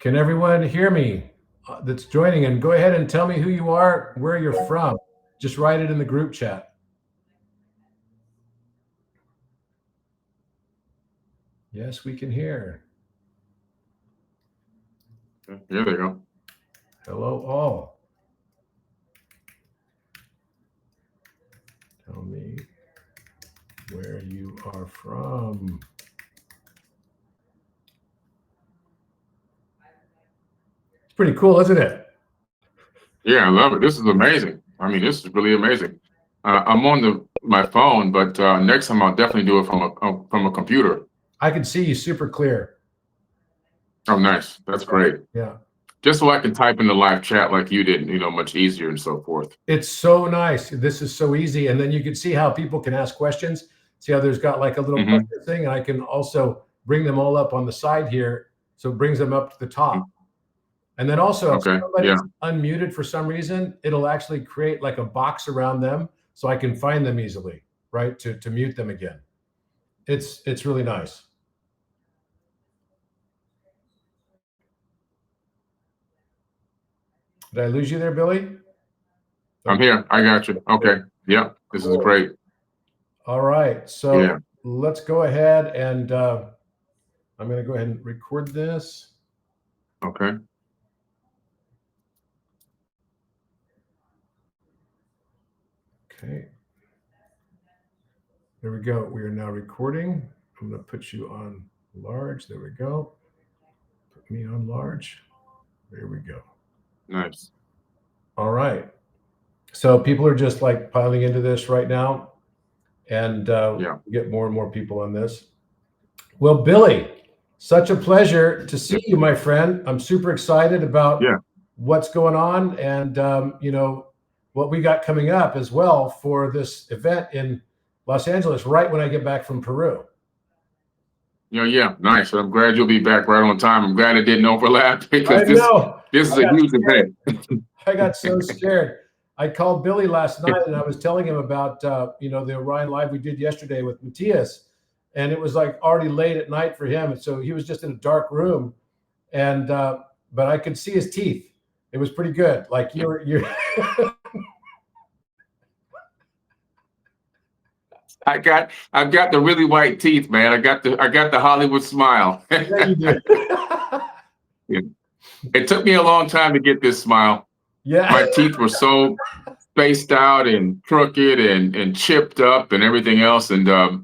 Can everyone hear me that's joining? And go ahead and tell me who you are, where you're from. Just write it in the group chat. Yes, we can hear. There they go. Hello, all. Tell me where you are from. It's pretty cool, isn't it? Yeah, I love it. This is amazing. I mean, this is really amazing. I'm on my phone, but next time I'll definitely do it from a computer. I can see you super clear. Oh, nice. That's great. Yeah. Just so I can type in the live chat like you did, much easier and so forth. It's so nice. This is so easy. And then you can see how people can ask questions. See how there's got like a little question thing. And I can also bring them all up on the side here. So it brings them up to the top. And then also, if somebody's unmuted for some reason, it'll actually create like a box around them so I can find them easily, right? To mute them again. It's really nice. Did I lose you there, Billy? I'm here. I got you. Okay. Yeah, this is great. All right. So let's go ahead and I'm going to go ahead and record this. Okay. Okay. There we go. We are now recording. I'm going to put you on large. There we go. Put me on large. There we go. Nice. All right. So people are just like piling into this right now. And get more and more people on this. Well, Billy, such a pleasure to see you, my friend. I'm super excited about what's going on and, what we got coming up as well for this event in Los Angeles, right when I get back from Peru. Yeah, nice. I'm glad you'll be back right on time. I'm glad it didn't overlap because this is a huge event. I got so scared. I called Billy last night and I was telling him about, the Orion Live we did yesterday with Matthias. And it was like already late at night for him. And so he was just in a dark room. And, but I could see his teeth. It was pretty good. Like you're I've got the really white teeth, man. I got the Hollywood smile. Yeah, you do. It took me a long time to get this smile. Yeah. My teeth were so spaced out and crooked and chipped up and everything else. And I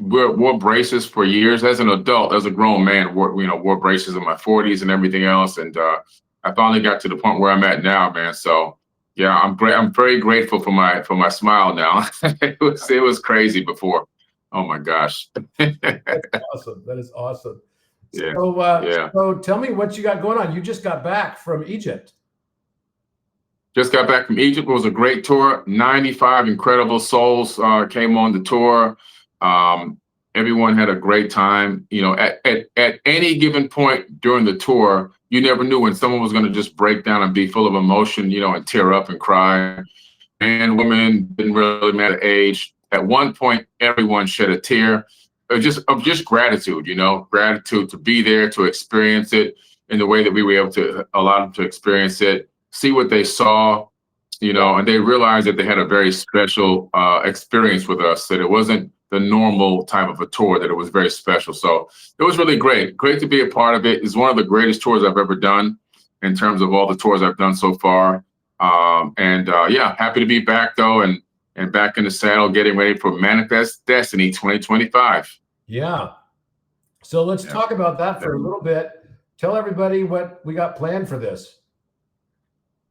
wore braces for years as an adult, as a grown man, wore braces in my 40s and everything else. And I finally got to the point where I'm at now, man. So yeah, I'm very grateful for my smile now. It was crazy before. Oh my gosh. That's awesome. That is awesome. Yeah. So tell me what you got going on. You just got back from Egypt. Just got back from Egypt. It was a great tour. 95 incredible souls came on the tour. Everyone had a great time. At any given point during the tour, you never knew when someone was going to just break down and be full of emotion, and tear up and cry. Man, women, didn't really matter age. At one point, everyone shed a tear of just gratitude, gratitude to be there, to experience it in the way that we were able to allow them to experience it, see what they saw, and they realized that they had a very special experience with us, that it wasn't the normal type of a tour, that it was very special. So it was really great to be a part of it. It's one of the greatest tours I've ever done in terms of all the tours I've done so far. Happy to be back though, and back in the saddle, getting ready for Manifest Destiny 2025. Yeah. So let's talk about that for a little bit. Tell everybody what we got planned for this.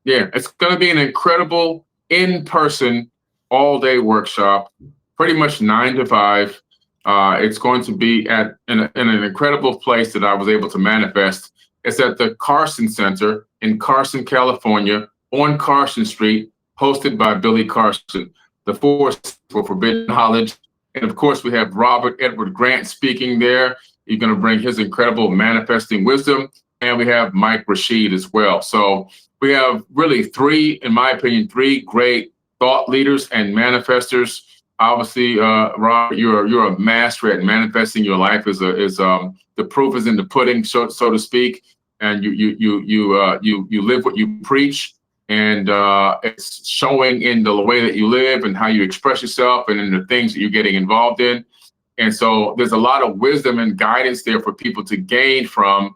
Yeah, it's going to be an incredible in-person all-day workshop, pretty much 9 to 5. It's going to be in an incredible place that I was able to manifest. It's at the Carson Center in Carson, California, on Carson Street, hosted by Billy Carson, the Force for Forbidden Knowledge. And of course, we have Robert Edward Grant speaking there. He's going to bring his incredible manifesting wisdom. And we have Mike Rashid as well. So we have really in my opinion, three great thought leaders and manifestors obviously, Rob, you're a master at manifesting. Your life is the proof is in the pudding, so to speak, and you live what you preach, and it's showing in the way that you live and how you express yourself, and in the things that you're getting involved in. And so there's a lot of wisdom and guidance there for people to gain from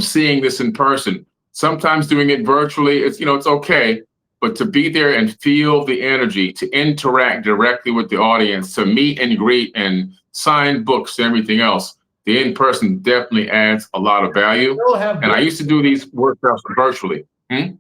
seeing this in person. Sometimes doing it virtually, it's okay, but to be there and feel the energy, to interact directly with the audience, to meet and greet and sign books and everything else, the in-person definitely adds a lot of value. And I used to do these workshops virtually.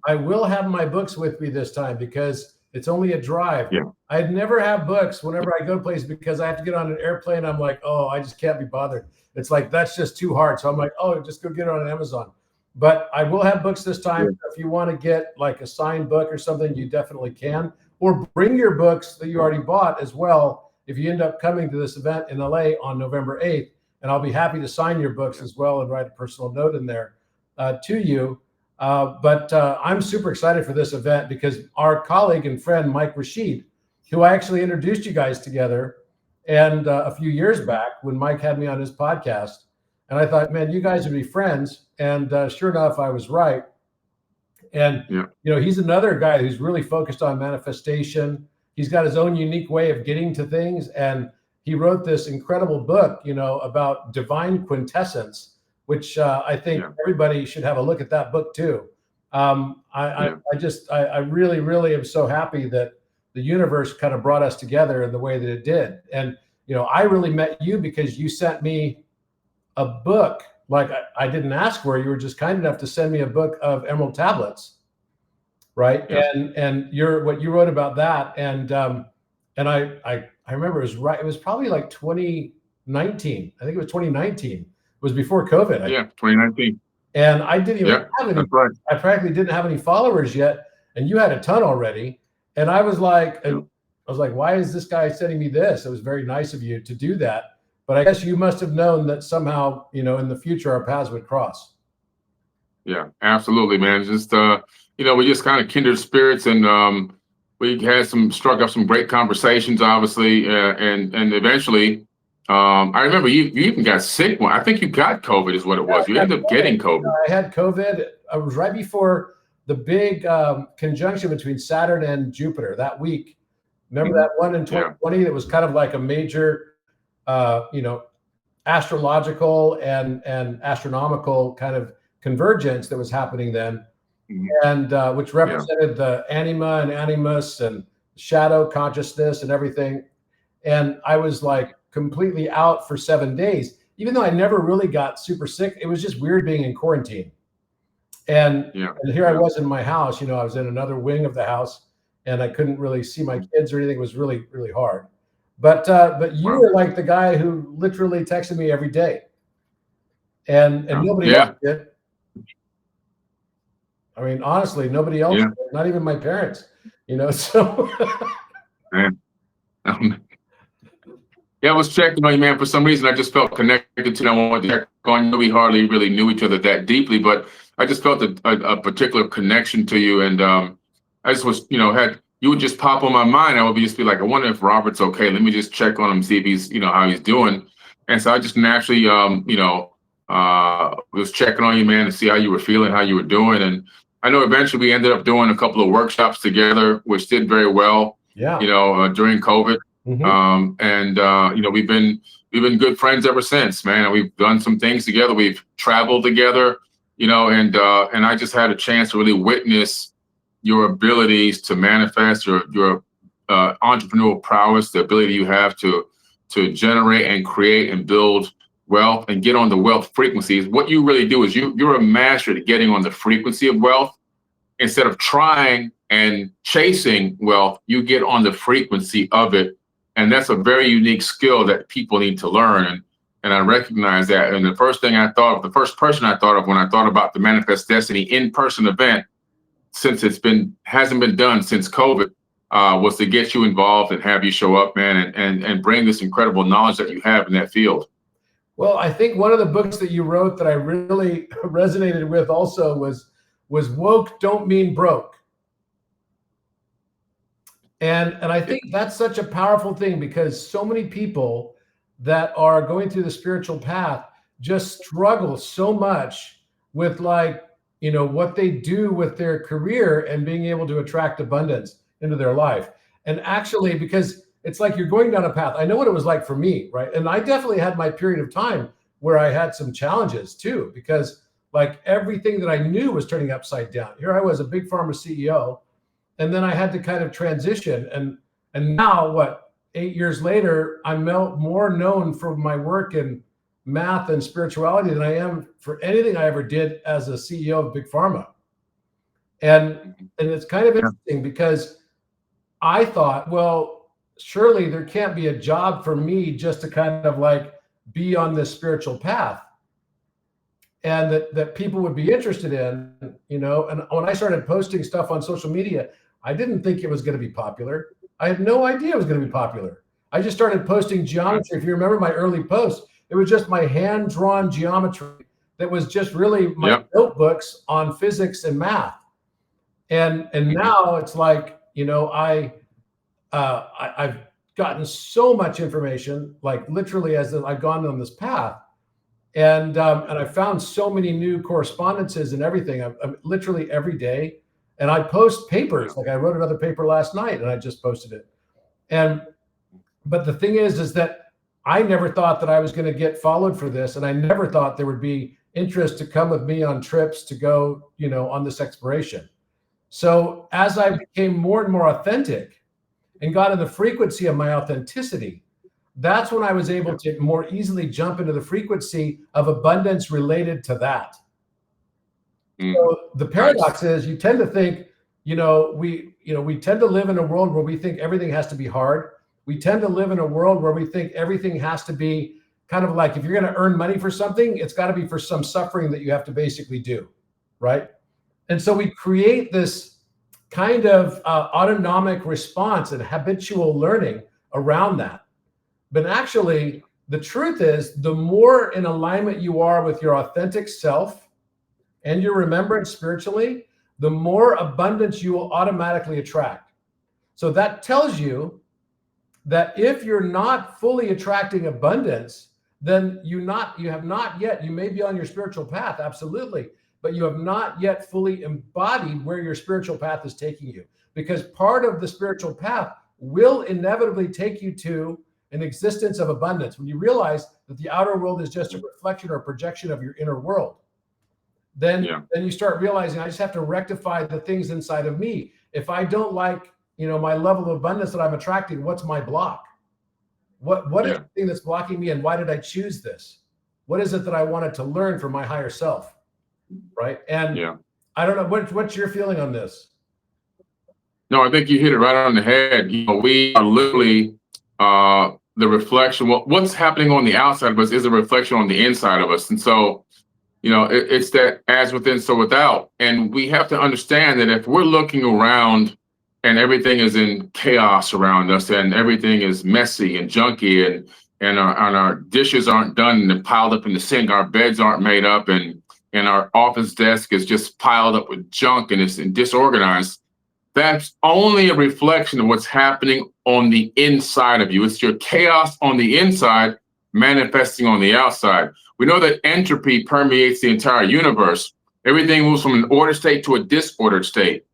I will have my books with me this time because it's only a drive. Yeah. I'd never have books whenever I go places because I have to get on an airplane. I'm like, oh, I just can't be bothered. It's like, that's just too hard. So I'm like, oh, just go get it on Amazon. But I will have books this time. Yeah. If you want to get like a signed book or something, you definitely can. Or bring your books that you already bought as well if you end up coming to this event in LA on November 8th. And I'll be happy to sign your books as well and write a personal note in there to you. But I'm super excited for this event because our colleague and friend, Mike Rashid, who I actually introduced you guys together and a few years back when Mike had me on his podcast. And I thought, man, you guys would be friends. And sure enough, I was right. And, he's another guy who's really focused on manifestation. He's got his own unique way of getting to things. And he wrote this incredible book, about divine quintessence, which I think everybody should have a look at that book too. I really, really am so happy that the universe kind of brought us together in the way that it did. And, I really met you because you sent me a book. Like I didn't ask for. You were just kind enough to send me a book of emerald tablets, right? Yeah. And what you wrote about that, and I remember it was right. It was probably like 2019. I think it was 2019. It was before COVID. 2019. And I didn't even have any. Right. I practically didn't have any followers yet, and you had a ton already. And I was like, why is this guy sending me this? It was very nice of you to do that. But I guess you must have known that somehow, in the future, our paths would cross. Yeah, absolutely, man. Just, we just kind of kindred spirits, and we had struck up some great conversations, obviously, and eventually, I remember you even got sick. I think you got COVID is what it was. You ended up getting COVID. I had COVID. I was right before the big conjunction between Saturn and Jupiter that week. Remember that one in 2020 that was kind of like a major astrological and astronomical kind of convergence that was happening then, and which represented the anima and animus and shadow consciousness and everything. And I was like completely out for 7 days, even though I never really got super sick. It was just weird being in quarantine. And here I was in my house, I was in another wing of the house and I couldn't really see my kids or anything. It was really, really hard. But you were like the guy who literally texted me every day, and nobody else did. I mean, honestly, nobody else did, not even my parents. So. I was checking on you, man. For some reason, I just felt connected to them. I wanted to check on you. We hardly really knew each other that deeply, but I just felt a particular connection to you, and I just was, you would just pop on my mind. I would just be like, I wonder if Robert's okay. Let me just check on him, see if he's, how he's doing. And so I just naturally, was checking on you, man, to see how you were feeling, how you were doing. And I know eventually we ended up doing a couple of workshops together, which did very well. During COVID. We've been good friends ever since, man. And we've done some things together. We've traveled together, and I just had a chance to really witness your abilities to manifest, your entrepreneurial prowess, the ability you have to generate and create and build wealth and get on the wealth frequencies. What you really do is you're a master at getting on the frequency of wealth. Instead of trying and chasing wealth, you get on the frequency of it. And that's a very unique skill that people need to learn. And I recognize that. And the first person I thought of when I thought about the Manifest Destiny in-person event, since hasn't been done since COVID, was to get you involved and have you show up, man, and bring this incredible knowledge that you have in that field. Well, I think one of the books that you wrote that I really resonated with also was Woke Don't Mean Broke. And I think that's such a powerful thing, because so many people that are going through the spiritual path just struggle so much with, like, you know, what they do with their career and being able to attract abundance into their life. And actually, because it's like you're going down a path. I know what it was like for me, right? And I definitely had my period of time where I had some challenges too, because like everything that I knew was turning upside down. Here I was, a big pharma CEO, and then I had to kind of transition. And now, what, 8 years later, I'm more known for my work in math and spirituality than I am for anything I ever did as a CEO of big pharma. And it's kind of interesting, because I thought, well, surely there can't be a job for me just to kind of like be on this spiritual path, and that people would be interested in, you know. And when I started posting stuff on social media, I didn't think it was going to be popular. I had no idea it was going to be popular. I just started posting geometry. If you remember my early posts, it was just my hand-drawn geometry that was just really my notebooks on physics and math. And now it's like, you know, I've gotten so much information, like literally as I've gone on this path. And I found so many new correspondences and everything. I'm literally every day. And I post papers. Like I wrote another paper last night and I just posted it. But the thing is that I never thought that I was going to get followed for this. And I never thought there would be interest to come with me on trips to go, you know, on this exploration. So as I became more and more authentic and got in the frequency of my authenticity, that's when I was able to more easily jump into the frequency of abundance related to that. So the paradox is, you tend to think, we tend to live in a world where we think everything has to be hard. We tend to live in a world where we think everything has to be kind of like, if you're going to earn money for something, it's got to be for some suffering that you have to basically do, right? And so we create this kind of autonomic response and habitual learning around that. But actually, the truth is, the more in alignment you are with your authentic self and your remembrance spiritually, the more abundance you will automatically attract. So that tells you that if you're not fully attracting abundance, then you have not yet, you may be on your spiritual path, absolutely, but you have not yet fully embodied where your spiritual path is taking you. Because part of the spiritual path will inevitably take you to an existence of abundance. When you realize that the outer world is just a reflection or a projection of your inner world, then you start realizing, I just have to rectify the things inside of me. If I don't like, my level of abundance that I'm attracting, what's my block? What is the thing that's blocking me, and why did I choose this? What is it that I wanted to learn from my higher self? Right. And I don't know, what's your feeling on this? No, I think you hit it right on the head. We are literally the reflection. What's happening on the outside of us is a reflection on the inside of us. And so, it's that as within, so without. And we have to understand that if we're looking around and everything is in chaos around us and everything is messy and junky and our dishes aren't done and piled up in the sink, our beds aren't made up, and our office desk is just piled up with junk and it's disorganized, that's only a reflection of what's happening on the inside of you. It's your chaos on the inside manifesting on the outside. We know that entropy permeates the entire universe. Everything moves from an ordered state to a disordered state.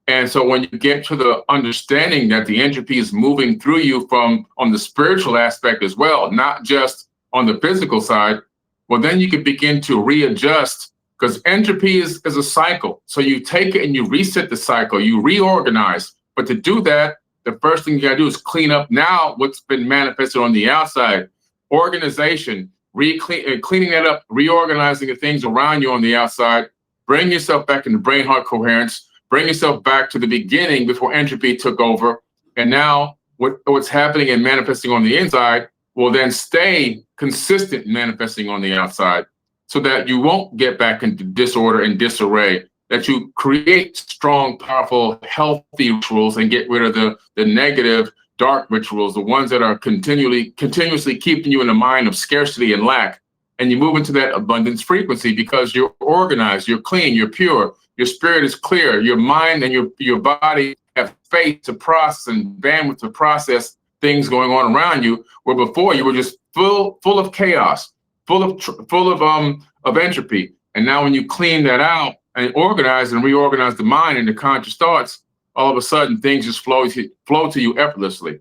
And so when you get to the understanding that the entropy is moving through you from on the spiritual aspect as well, not just on the physical side, well, then you can begin to readjust, because entropy is a cycle. So you take it and you reset the cycle, you reorganize. But to do that, the first thing you gotta do is clean up now what's been manifested on the outside. Organization, cleaning that up, reorganizing the things around you on the outside, bring yourself back into brain heart coherence, bring yourself back to the beginning before entropy took over. And now what's happening and manifesting on the inside will then stay consistent manifesting on the outside, so that you won't get back into disorder and disarray, that you create strong, powerful, healthy rituals and get rid of the negative, dark rituals, the ones that are continuously keeping you in a mind of scarcity and lack. And you move into that abundance frequency because you're organized, you're clean, you're pure, your spirit is clear, your mind and your body have faith to process and bandwidth to process things going on around you, where before you were just full of chaos, full of entropy. And now when you clean that out and organize and reorganize the mind into conscious thoughts, all of a sudden things just flow to you effortlessly.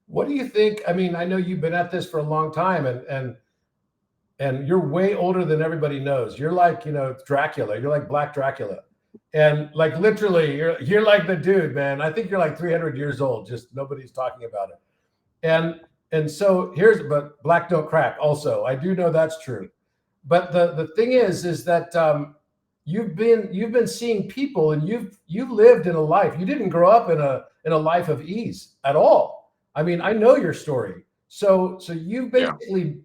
What do you think? I mean, I know you've been at this for a long time, and you're way older than everybody knows. You're like, Dracula. You're like Black Dracula. And like literally, you're like the dude, man. I think you're like 300 years old. Just nobody's talking about it. And so but black don't crack. Also, I do know that's true. But the thing is that you've been seeing people, and you've lived in a life. You didn't grow up in a life of ease at all. I mean, I know your story. So you've basically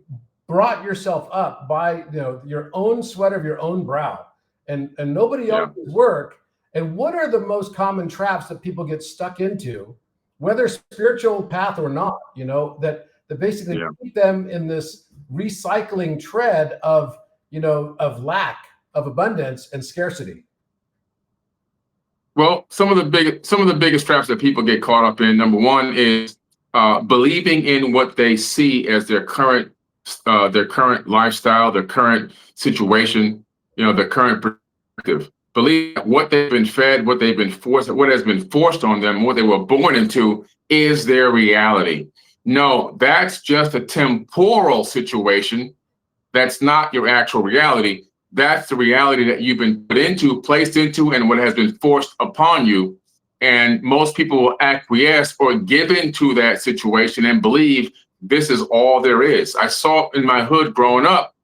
brought yourself up by your own sweat of your own brow, and nobody else's work. And what are the most common traps that people get stuck into, whether spiritual path or not, that basically keep them in this recycling tread of lack, of abundance, and scarcity? Well, some of the biggest traps that people get caught up in, number one, is believing in what they see as their current lifestyle, their current situation, their current perspective. Believe that what they've been fed, what they've been forced, what has been forced on them, what they were born into is their reality. No, that's just a temporal situation. That's not your actual reality. That's the reality that you've been put into, placed into, and what has been forced upon you. And most people will acquiesce or give into that situation and believe this is all there is. I saw in my hood growing up,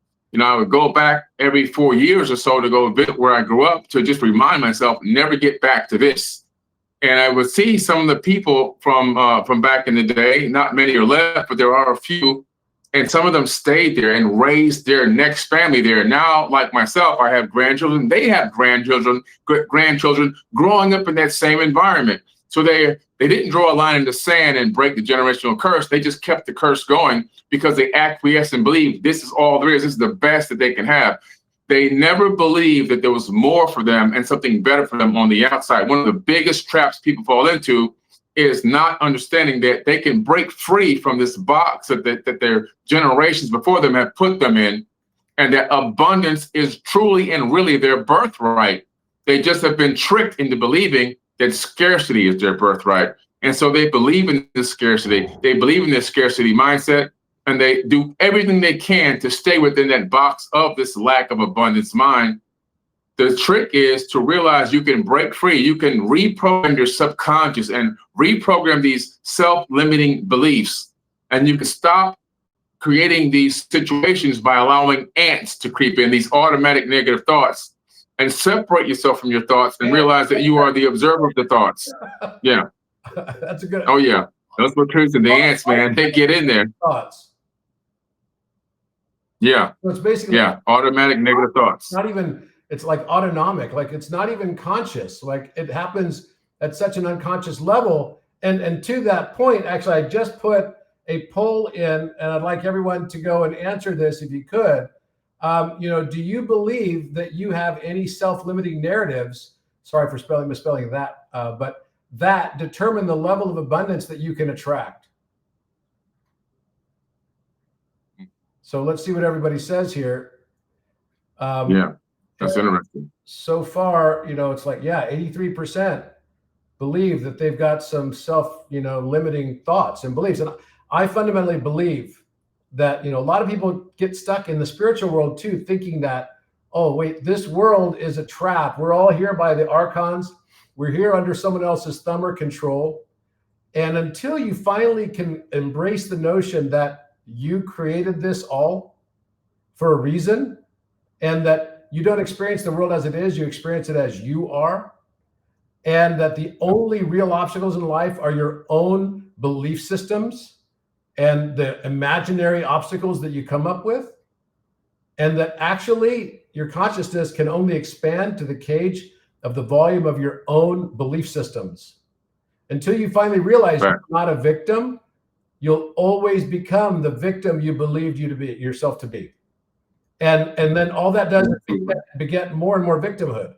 I would go back every 4 years or so to go visit where I grew up to just remind myself, never get back to this. And I would see some of the people from back in the day. Not many are left, but there are a few. And some of them stayed there and raised their next family there. Now, like myself, I have grandchildren. They have grandchildren growing up in that same environment. So they didn't draw a line in the sand and break the generational curse. They just kept the curse going because they acquiesced and believed this is all there is. This is the best that they can have. They never believed that there was more for them and something better for them on the outside. One of the biggest traps people fall into is not understanding that they can break free from this box that their generations before them have put them in, and that abundance is truly and really their birthright. They just have been tricked into believing that scarcity is their birthright. And so they believe in this scarcity. They believe in this scarcity mindset, and they do everything they can to stay within that box of this lack of abundance mind. The trick is to realize you can break free. You can reprogram your subconscious and reprogram these self-limiting beliefs. And you can stop creating these situations by allowing ants to creep in, these automatic negative thoughts, and separate yourself from your thoughts and realize that you are the observer of the thoughts. Yeah. That's a good. Oh, yeah. That's what truth and the ants, man. They get in there. Thoughts. Yeah. So it's basically automatic negative thoughts. Not even. It's like autonomic, like it's not even conscious. Like it happens at such an unconscious level. And to that point, actually, I just put a poll in, and I'd like everyone to go and answer this if you could. Do you believe that you have any self-limiting narratives? Sorry for misspelling that, but that determine the level of abundance that you can attract. So let's see what everybody says here. That's interesting. So far, it's like, 83% believe that they've got some limiting thoughts and beliefs. And I fundamentally believe that, a lot of people get stuck in the spiritual world too, thinking that, oh, wait, this world is a trap. We're all here by the archons. We're here under someone else's thumb or control. And until you finally can embrace the notion that you created this all for a reason, and that you don't experience the world as it is, you experience it as you are. And that the only real obstacles in life are your own belief systems and the imaginary obstacles that you come up with. And that actually your consciousness can only expand to the cage of the volume of your own belief systems. Until you finally realize you're not a victim, you'll always become the victim you believed yourself to be. And then all that does is beget more and more victimhood.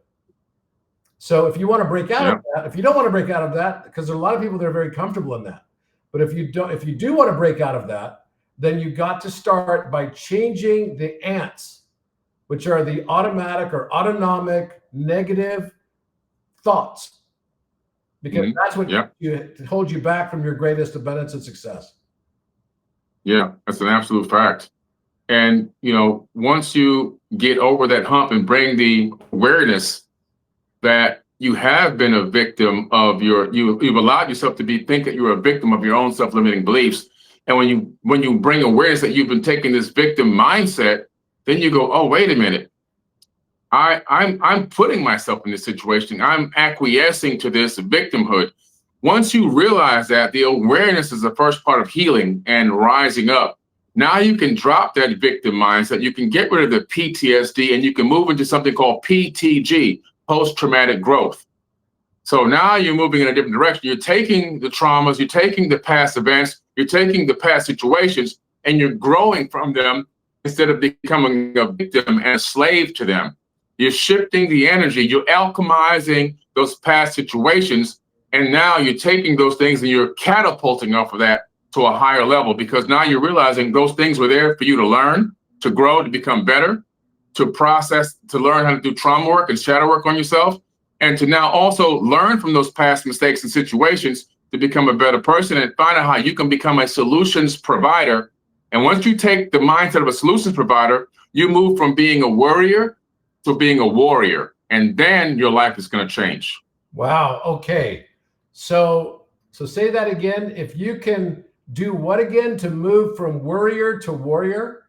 So if you want to break out of that, if you don't want to break out of that, because there are a lot of people that are very comfortable in that. But if you do want to break out of that, then you got to start by changing the ants, which are the automatic or autonomic negative thoughts, because that's what holds you back from your greatest abundance and success. Yeah, that's an absolute fact. And, you know, once you get over that hump and bring the awareness that you have been a victim of you've allowed yourself to think that you're a victim of your own self-limiting beliefs. And when you bring awareness that you've been taking this victim mindset, then you go, oh, wait a minute. I'm putting myself in this situation. I'm acquiescing to this victimhood. Once you realize that, the awareness is the first part of healing and rising up. Now you can drop that victim mindset. You can get rid of the PTSD and you can move into something called PTG, post-traumatic growth. So now you're moving in a different direction. You're taking the traumas, you're taking the past events, you're taking the past situations, and you're growing from them instead of becoming a victim and a slave to them. You're shifting the energy, you're alchemizing those past situations, and now you're taking those things and you're catapulting off of that to a higher level, because now you're realizing those things were there for you to learn, to grow, to become better, to process, to learn how to do trauma work and shadow work on yourself, and to now also learn from those past mistakes and situations to become a better person and find out how you can become a solutions provider. And once you take the mindset of a solutions provider, you move from being a worrier to being a warrior, and then your life is going to change. Wow. Okay. So say that again. If you can do what again to move from worrier to warrior?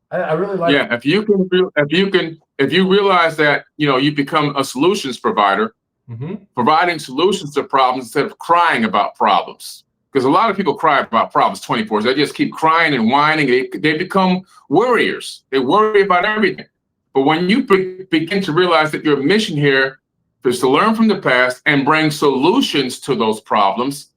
I really like. Yeah. If you realize that, you know, you become a solutions provider, providing solutions to problems instead of crying about problems. Because a lot of people cry about problems 24/7. They just keep crying and whining. They become worriers. They worry about everything. But when you begin to realize that your mission here is to learn from the past and bring solutions to those problems,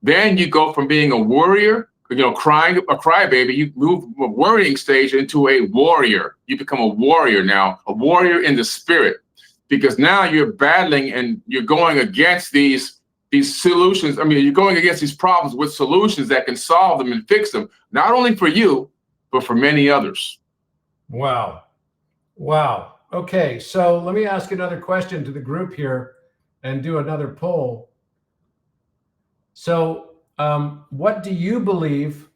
then you go from being a worrier, you know, crying, a crybaby, you move from a worrying stage into a warrior. You become a warrior now, a warrior in the spirit, because now you're battling and you're going against these solutions. I mean, you're going against these problems with solutions that can solve them and fix them, not only for you, but for many others. Wow. Wow. Okay. So let me ask another question to the group here and do another poll. So what do you believe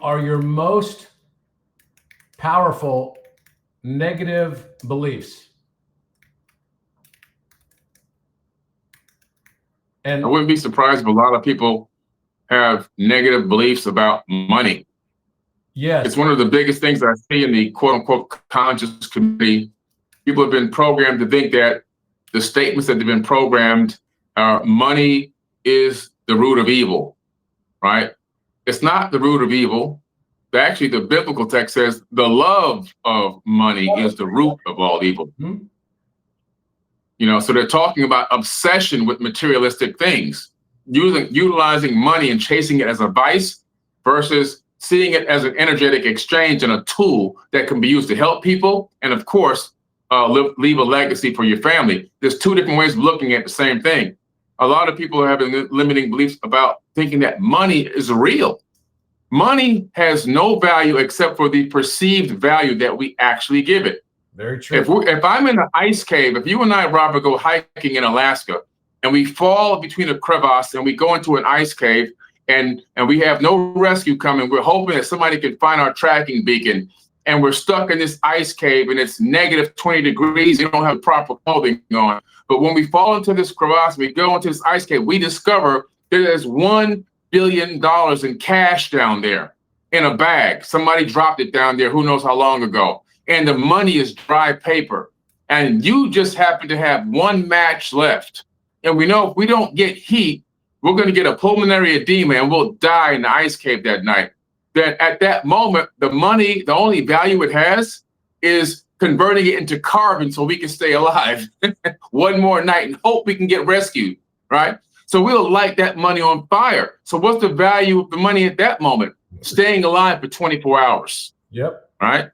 are your most powerful negative beliefs? And I wouldn't be surprised if a lot of people have negative beliefs about money. Yes. It's one of the biggest things I see in the quote unquote conscious community. People have been programmed to think that the statements that they've been programmed are money is the root of evil, right? It's not the root of evil. Actually, the biblical text says the love of money is the root of all evil. You know, so they're talking about obsession with materialistic things, utilizing money and chasing it as a vice versus seeing it as an energetic exchange and a tool that can be used to help people and, of course, leave a legacy for your family. There's two different ways of looking at the same thing. A lot of people are having limiting beliefs about thinking that money is real. Money has no value except for the perceived value that we actually give it. Very true. If I'm in an ice cave, if you and I, Robert, go hiking in Alaska and we fall between a crevasse and we go into an ice cave and we have no rescue coming, we're hoping that somebody can find our tracking beacon, and we're stuck in this ice cave and it's negative 20 degrees, you don't have proper clothing on. But when we fall into this crevasse, we go into this ice cave, we discover there's $1 billion in cash down there in a bag. Somebody dropped it down there, who knows how long ago. And the money is dry paper. And you just happen to have one match left. And we know if we don't get heat, we're going to get a pulmonary edema and we'll die in the ice cave that night. Then at that moment, the money, the only value it has is converting it into carbon so we can stay alive one more night and hope we can get rescued, right? So we'll light that money on fire. So what's the value of the money at that moment? Staying alive for 24 hours. Yep. Right?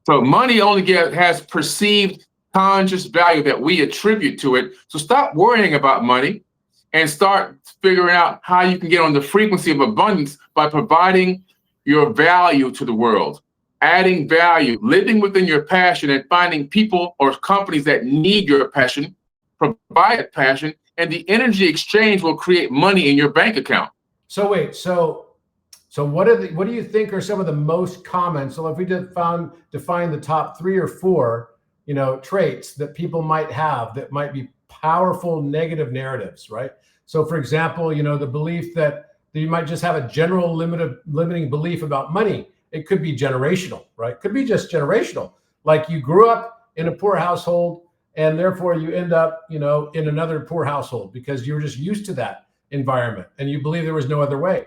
So money only has perceived conscious value that we attribute to it. So stop worrying about money and start figuring out how you can get on the frequency of abundance by providing your value to the world, adding value, living within your passion, and finding people or companies that need your passion, provide passion, and the energy exchange will create money in your bank account. So wait, so what do you think are some of the most common? So if we define the top 3 or 4, traits that people might have that might be powerful negative narratives, right? So for example, the belief that you might just have a general limiting belief about money. It could be generational, right? It could be just generational. Like you grew up in a poor household and therefore you end up, in another poor household because you were just used to that environment and you believe there was no other way.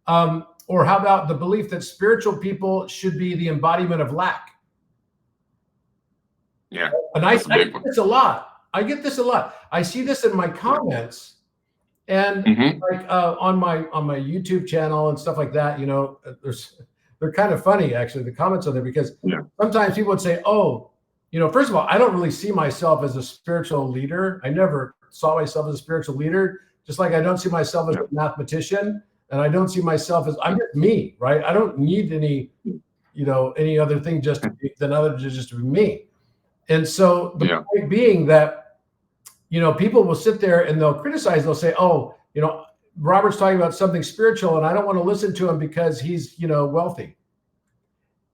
Or how about the belief that spiritual people should be the embodiment of lack? Yeah. And I get this a lot. I see this in my comments and like on my YouTube channel and stuff like that, they're kind of funny actually, the comments on there, because sometimes people would say, oh, first of all, I don't really see myself as a spiritual leader. I never saw myself as a spiritual leader, just like I don't see myself as a mathematician. And I don't see myself as, I'm just me, right? I don't need any other thing just to be me. And so the point being that, people will sit there and they'll criticize, they'll say, oh, Robert's talking about something spiritual and I don't want to listen to him because he's, wealthy.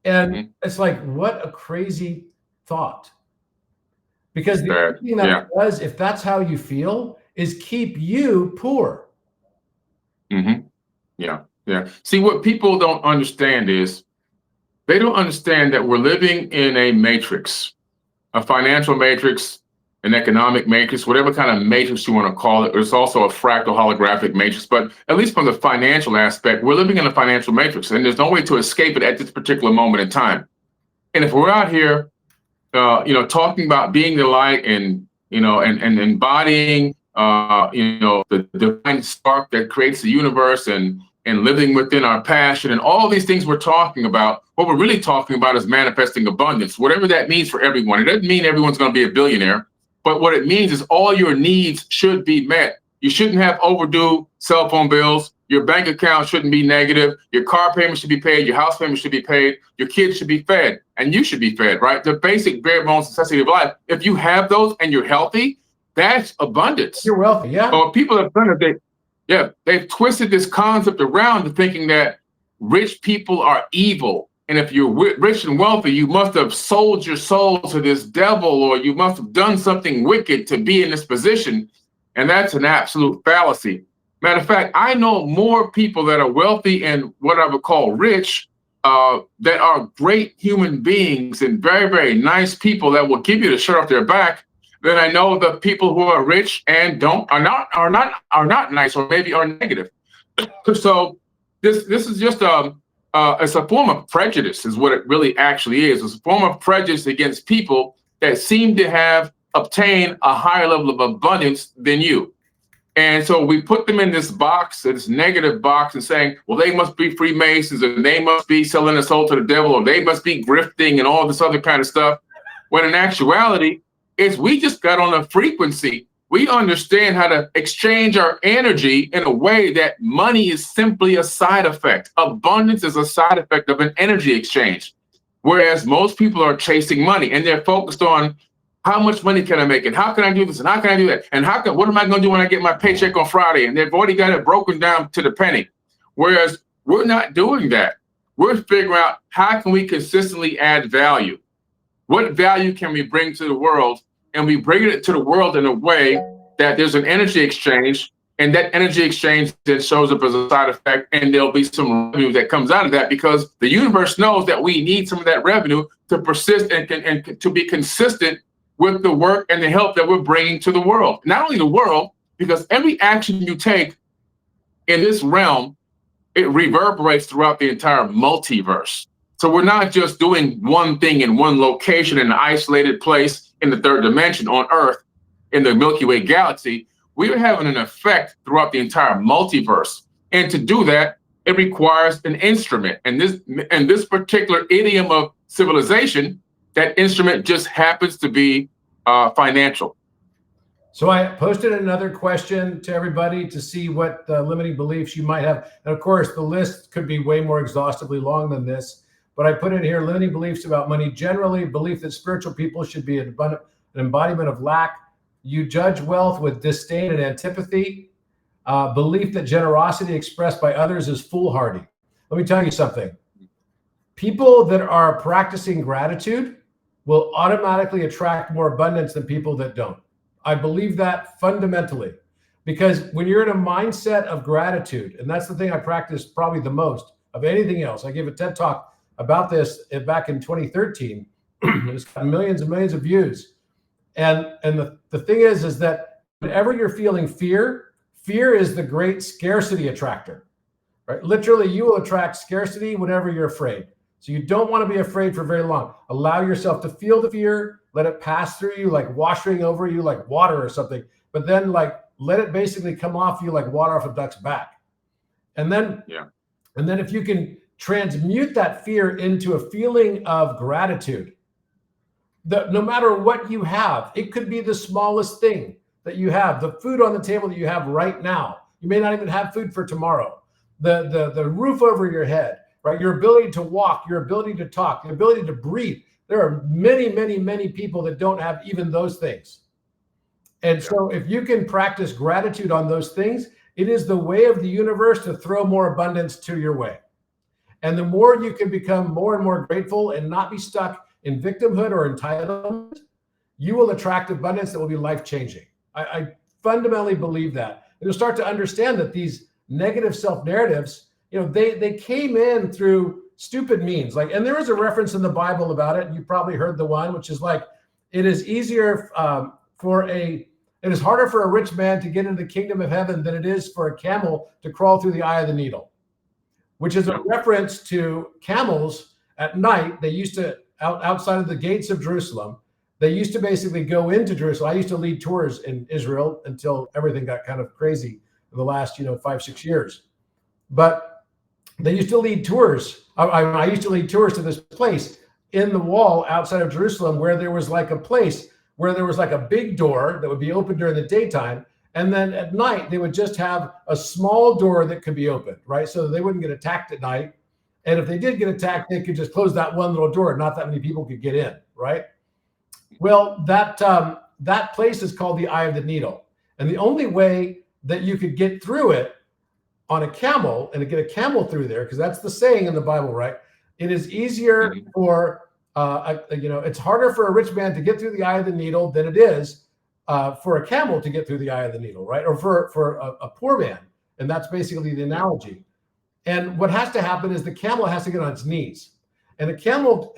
And it's like, what a crazy thought. Because the only thing that does, if that's how you feel, is keep you poor. Yeah. See, what people don't understand is they don't understand that we're living in a matrix, a financial matrix, an economic matrix, whatever kind of matrix you want to call it. There's also a fractal holographic matrix, but at least from the financial aspect, we're living in a financial matrix and there's no way to escape it at this particular moment in time. And if we're out here, talking about being the light and, and embodying, the divine spark that creates the universe and living within our passion and all these things we're talking about, what we're really talking about is manifesting abundance, whatever that means for everyone. It doesn't mean everyone's going to be a billionaire, but what it means is all your needs should be met. You shouldn't have overdue cell phone bills. Your bank account shouldn't be negative. Your car payment should be paid. Your house payment should be paid. Your kids should be fed, and you should be fed, right? The basic bare bones necessity of life. If you have those and you're healthy, that's abundance. You're wealthy, yeah. But what people have done is they've twisted this concept around to thinking that rich people are evil. And if you're rich and wealthy, you must have sold your soul to this devil, or you must have done something wicked to be in this position. And that's an absolute fallacy. Matter of fact, I know more people that are wealthy and what I would call rich, that are great human beings and very, very nice people that will give you the shirt off their back, than I know the people who are rich and are not nice, or maybe are negative. So this is just it's a form of prejudice, is what it really actually is. It's a form of prejudice against people that seem to have obtained a higher level of abundance than you. And so we put them in this box, this negative box, and saying, well, they must be Freemasons, and they must be selling their soul to the devil, or they must be grifting and all this other kind of stuff. When in actuality, we just got on a frequency. We understand how to exchange our energy in a way that money is simply a side effect. Abundance is a side effect of an energy exchange. Whereas most people are chasing money and they're focused on how much money can I make, and how can I do this, and how can I do that, and what am I going to do when I get my paycheck on Friday? And they've already got it broken down to the penny. Whereas we're not doing that. We're figuring out how can we consistently add value. What value can we bring to the world? And we bring it to the world in a way that there's an energy exchange, and that energy exchange then shows up as a side effect, and there'll be some revenue that comes out of that, because the universe knows that we need some of that revenue to persist and to be consistent with the work and the help that we're bringing to the world. Not only the world, because every action you take in this realm, it reverberates throughout the entire multiverse. So we're not just doing one thing in one location in an isolated place in the third dimension on Earth, in the Milky Way galaxy. We're having an effect throughout the entire multiverse. And to do that, it requires an instrument. And this particular idiom of civilization, that instrument just happens to be financial. So I posted another question to everybody to see what limiting beliefs you might have. And of course, the list could be way more exhaustively long than this, but I put in here limiting beliefs about money. Generally, belief that spiritual people should be an embodiment of lack. You judge wealth with disdain and antipathy. Belief that generosity expressed by others is foolhardy. Let me tell you something. People that are practicing gratitude will automatically attract more abundance than people that don't. I believe that fundamentally, because when you're in a mindset of gratitude, and that's the thing I practice probably the most of anything else. I gave a TED talk about this back in 2013. It's got millions and millions of views. And the thing is that whenever you're feeling fear is the great scarcity attractor, right? Literally, you will attract scarcity whenever you're afraid. So you don't want to be afraid for very long. Allow yourself to feel the fear, let it pass through you like washing over you like water or something, but then like let it basically come off you like water off a duck's back. And then if you can transmute that fear into a feeling of gratitude, that no matter what you have, it could be the smallest thing that you have, the food on the table that you have right now. You may not even have food for tomorrow. The roof over your head, right? Your ability to walk, your ability to talk, the ability to breathe. There are many, many, many people that don't have even those things. And so if you can practice gratitude on those things, it is the way of the universe to throw more abundance to your way. And the more you can become more and more grateful and not be stuck in victimhood or entitlement, you will attract abundance that will be life-changing. I fundamentally believe that. And you'll start to understand that these negative self-narratives, they came in through stupid means. And there is a reference in the Bible about it. You probably heard the one, which is like, it is harder for a rich man to get into the kingdom of heaven than it is for a camel to crawl through the eye of the needle, which is a reference to camels at night. They used to, outside of the gates of Jerusalem, they used to basically go into Jerusalem. I used to lead tours in Israel until everything got kind of crazy in the last, 5-6 years. But they used to lead tours. I used to lead tours to this place in the wall outside of Jerusalem where there was like a place where there was like a big door that would be open during the daytime. And then at night, they would just have a small door that could be opened, right? So they wouldn't get attacked at night. And if they did get attacked, they could just close that one little door. Not that many people could get in, right? Well, that place is called the Eye of the Needle. And the only way that you could get through it on a camel and to get a camel through there, because that's the saying in the Bible, right? It is easier for, it's harder for a rich man to get through the eye of the needle than it is for a camel to get through the eye of the needle, right? Or for a poor man. And that's basically the analogy. And what has to happen is the camel has to get on its knees. And a camel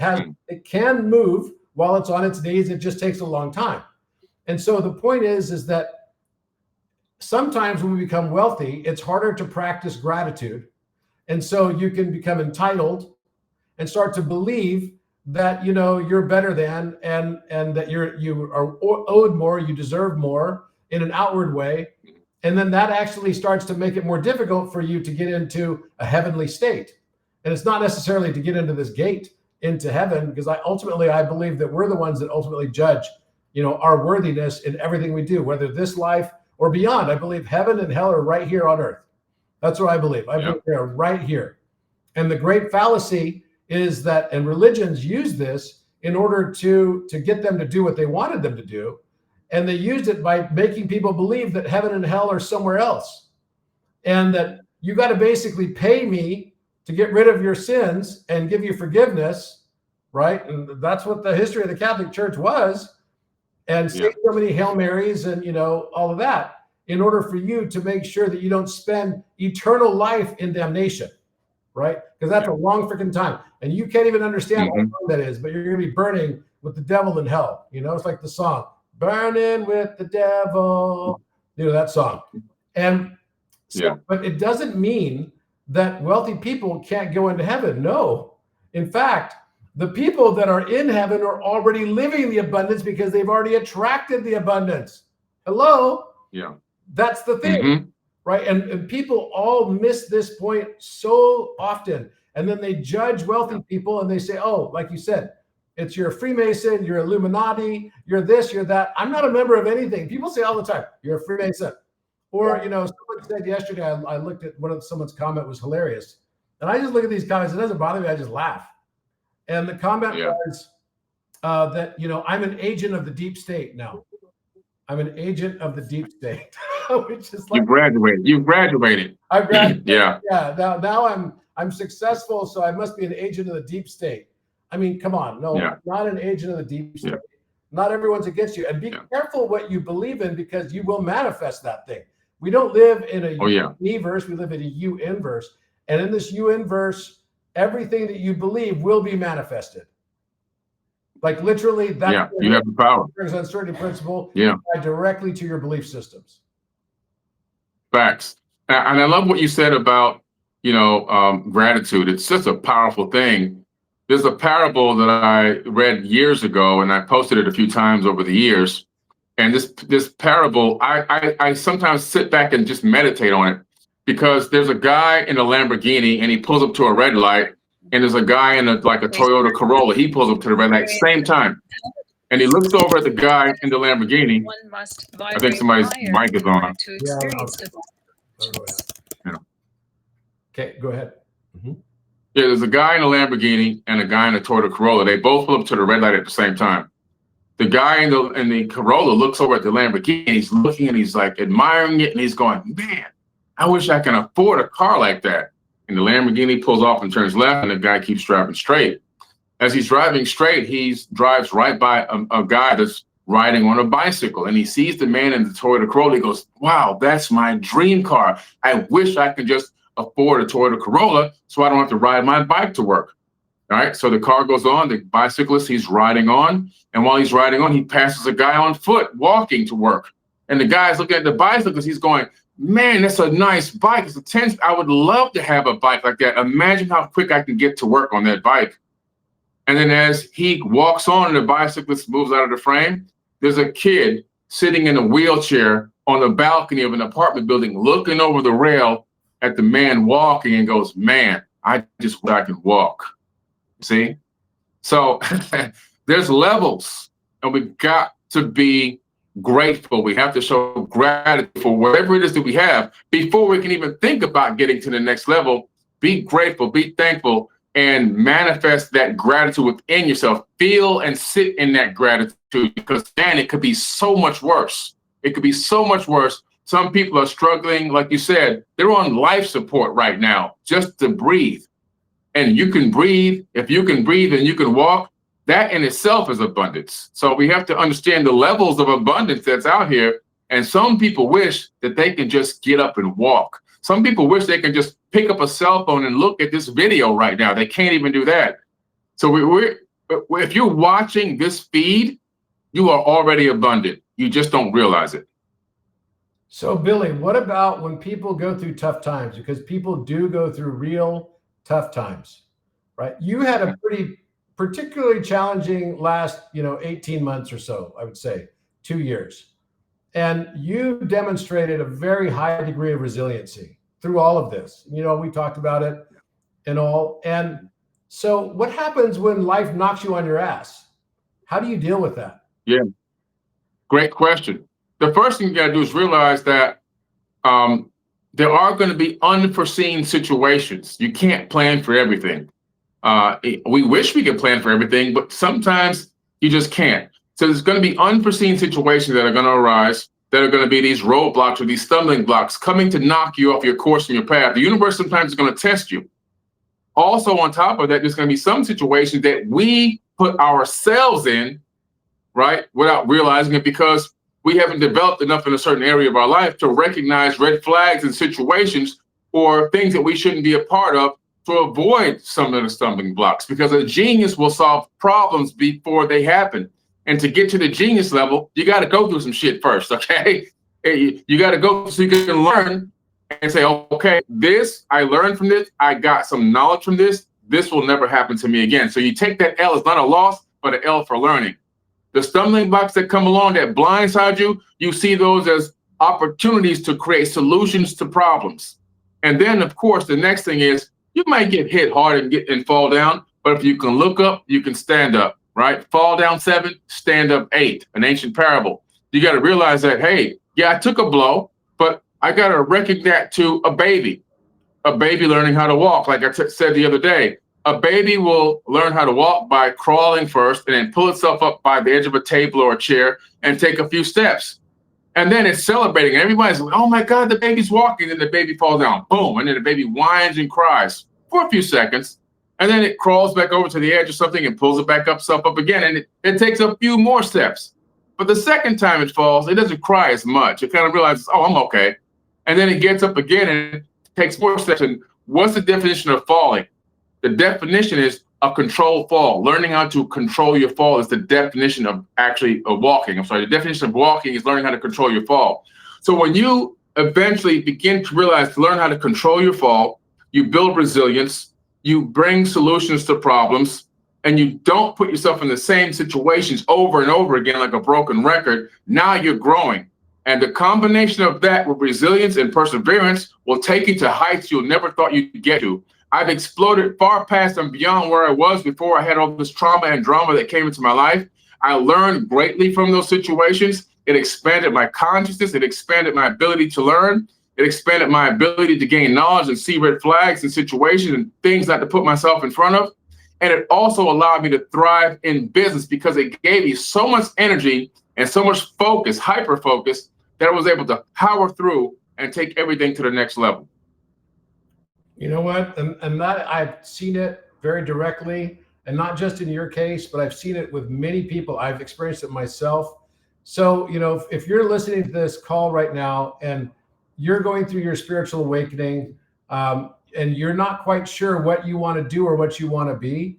it can move while it's on its knees. It just takes a long time. And so the point is that sometimes when we become wealthy, it's harder to practice gratitude. And so you can become entitled and start to believe that, you're better than, and that you are owed more, you deserve more in an outward way. And then that actually starts to make it more difficult for you to get into a heavenly state. And it's not necessarily to get into this gate into heaven, because I believe that we're the ones that ultimately judge, our worthiness in everything we do, whether this life or beyond. I believe heaven and hell are right here on earth. That's what I believe. I believe they are right here. And the great fallacy is that, and religions use this in order to get them to do what they wanted them to do. And they used it by making people believe that heaven and hell are somewhere else. And that you got to basically pay me to get rid of your sins and give you forgiveness, right? And that's what the history of the Catholic Church was. And say so many Hail Marys and, all of that in order for you to make sure that you don't spend eternal life in damnation, right? Because that's a long freaking time. And you can't even understand how long that is, but you're going to be burning with the devil in hell. It's like the song, Burning with the Devil, that song. And so, but it doesn't mean that wealthy people can't go into heaven. No. In fact, the people that are in heaven are already living the abundance because they've already attracted the abundance. Hello? Yeah. That's the thing, right? And people all miss this point so often. And then they judge wealthy people and they say, oh, like you said, It's you're a Freemason, you're Illuminati, you're this, you're that. I'm not a member of anything. People say all the time, you're a Freemason. Or, you know, someone said yesterday, I looked at someone's comment was hilarious. And I just look at these comments. It doesn't bother me. I just laugh. And the comment was that, you know, I'm an agent of the deep state now. I'm an agent of the deep state, which is like you graduated. You graduated. I graduated. Yeah. Now I'm successful, so I must be an agent of the deep state. I mean, come on, no, not an agent of the deep state. Not everyone's against you, and be careful what you believe in, because you will manifest that thing. We don't live in a universe; we live in a U inverse, and in this U inverse, everything that you believe will be manifested. Like literally, that's you have the power. There's uncertainty principle. Tied directly to your belief systems. Facts. And I love what you said about, you know, gratitude. It's just a powerful thing. There's a parable that I read years ago, and I posted it a few times over the years. And this parable, I sometimes sit back and just meditate on it, because there's a guy in a Lamborghini and he pulls up to a red light. And there's a guy in a Toyota Corolla. He pulls up to the red light at the same time. And he looks over at the guy in the Lamborghini. I think somebody's mic is on. Okay, go ahead. Yeah, there's a guy in a Lamborghini and a guy in a Toyota Corolla. They both pull up to the red light at the same time. The guy in the Corolla looks over at the Lamborghini. He's looking and he's like admiring it. And he's going, man, I wish I can afford a car like that. And the Lamborghini pulls off and turns left, and the guy keeps driving straight. As he's driving straight, he drives right by a guy that's riding on a bicycle, and he sees the man in the Toyota Corolla. He goes, wow, that's my dream car. I wish I could just afford a Toyota Corolla so I don't have to ride my bike to work. All right, so the car goes on, the bicyclist, he's riding on, and while he's riding on, he passes a guy on foot walking to work. And the guy's looking at the bicyclist, he's going, man, that's a nice bike. It's a 10. I would love to have a bike like that. Imagine how quick I can get to work on that bike. And then as he walks on and the bicyclist moves out of the frame, there's a kid sitting in a wheelchair on the balcony of an apartment building, looking over the rail at the man walking, and goes, man, I just wish I could walk. See? So there's levels, and we've got to be grateful. We have to show gratitude for whatever it is that we have before we can even think about getting to the next level. Be grateful, be thankful, and manifest that gratitude within yourself. Feel and sit in that gratitude, because then it could be so much worse. It could be so much worse. Some people are struggling, like you said, they're on life support right now just to breathe. And you can breathe. If you can breathe and you can walk, that in itself is abundance. So we have to understand the levels of abundance that's out here. And some people wish that they can just get up and walk. Some people wish they can just pick up a cell phone and look at this video right now. They can't even do that. So if you're watching this feed, you are already abundant. You just don't realize it. So Billy, what about when people go through tough times? Because people do go through real tough times, right? You had a particularly challenging last, 18 months or so, I would say 2 years. And you demonstrated a very high degree of resiliency through all of this. We talked about it and all. And so what happens when life knocks you on your ass? How do you deal with that? Yeah, great question. The first thing you got to do is realize that there are going to be unforeseen situations. You can't plan for everything. We wish we could plan for everything, but sometimes you just can't. So there's going to be unforeseen situations that are going to arise, that are going to be these roadblocks or these stumbling blocks coming to knock you off your course and your path. The universe sometimes is going to test you. Also, on top of that, there's going to be some situations that we put ourselves in, right, without realizing it, because we haven't developed enough in a certain area of our life to recognize red flags and situations or things that we shouldn't be a part of, to avoid some of the stumbling blocks, because a genius will solve problems before they happen. And to get to the genius level, you got to go through some shit first, okay? You got to go so you can learn and say, okay, this, I learned from this, I got some knowledge from this, this will never happen to me again. So you take that L, it's not a loss, but an L for learning. The stumbling blocks that come along that blindside you, you see those as opportunities to create solutions to problems. And then, of course, the next thing is, you might get hit hard and fall down, but if you can look up, you can stand up. right? Fall down 7, stand up 8, an ancient parable. You got to realize that, hey, yeah, I took a blow, but I got to reckon that to a baby learning how to walk. Like I said the other day, a baby will learn how to walk by crawling first and then pull itself up by the edge of a table or a chair and take a few steps. And then it's celebrating. And everybody's like, oh my God, the baby's walking. And then the baby falls down, boom. And then the baby whines and cries for a few seconds. And then it crawls back over to the edge or something and pulls it back up again. And it takes a few more steps. But the second time it falls, it doesn't cry as much. It kind of realizes, oh, I'm okay. And then it gets up again and takes more steps. And what's the definition of falling? The definition is a controlled fall. Learning how to control your fall is the definition of walking. The definition of walking is learning how to control your fall. So when you eventually begin to realize to learn how to control your fall, you build resilience, you bring solutions to problems, and you don't put yourself in the same situations over and over again like a broken record. Now you're growing. And the combination of that with resilience and perseverance will take you to heights you'll never thought you'd get to. I've exploded far past and beyond where I was before I had all this trauma and drama that came into my life. I learned greatly from those situations. It expanded my consciousness. It expanded my ability to learn. It expanded my ability to gain knowledge and see red flags in situations and things not to put myself in front of. And it also allowed me to thrive in business because it gave me so much energy and so much focus, hyper focus, that I was able to power through and take everything to the next level. You know what? And that I've seen it very directly, and not just in your case, but I've seen it with many people. I've experienced it myself. So, if you're listening to this call right now and you're going through your spiritual awakening, and you're not quite sure what you want to do or what you want to be,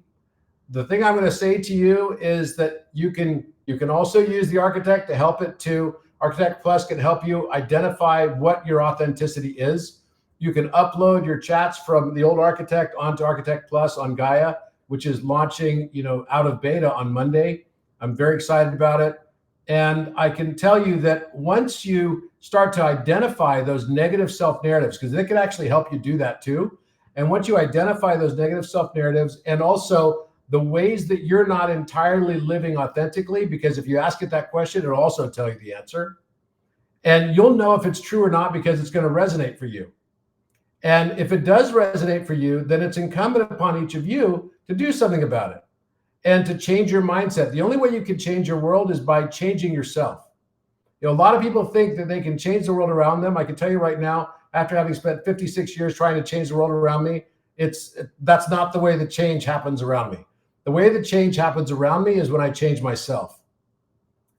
the thing I'm going to say to you is that you can also use the Architect to help it too. Architect Plus can help you identify what your authenticity is. You can upload your chats from the old Architect onto Architect Plus on Gaia, which is launching, out of beta on Monday. I'm very excited about it. And I can tell you that once you start to identify those negative self-narratives, because they can actually help you do that too. And once you identify those negative self-narratives and also the ways that you're not entirely living authentically, because if you ask it that question, it'll also tell you the answer. And you'll know if it's true or not because it's going to resonate for you. And if it does resonate for you, then it's incumbent upon each of you to do something about it and to change your mindset. The only way you can change your world is by changing yourself. A lot of people think that they can change the world around them. I can tell you right now, after having spent 56 years trying to change the world around me, that's not the way the change happens around me. The way the change happens around me is when I change myself.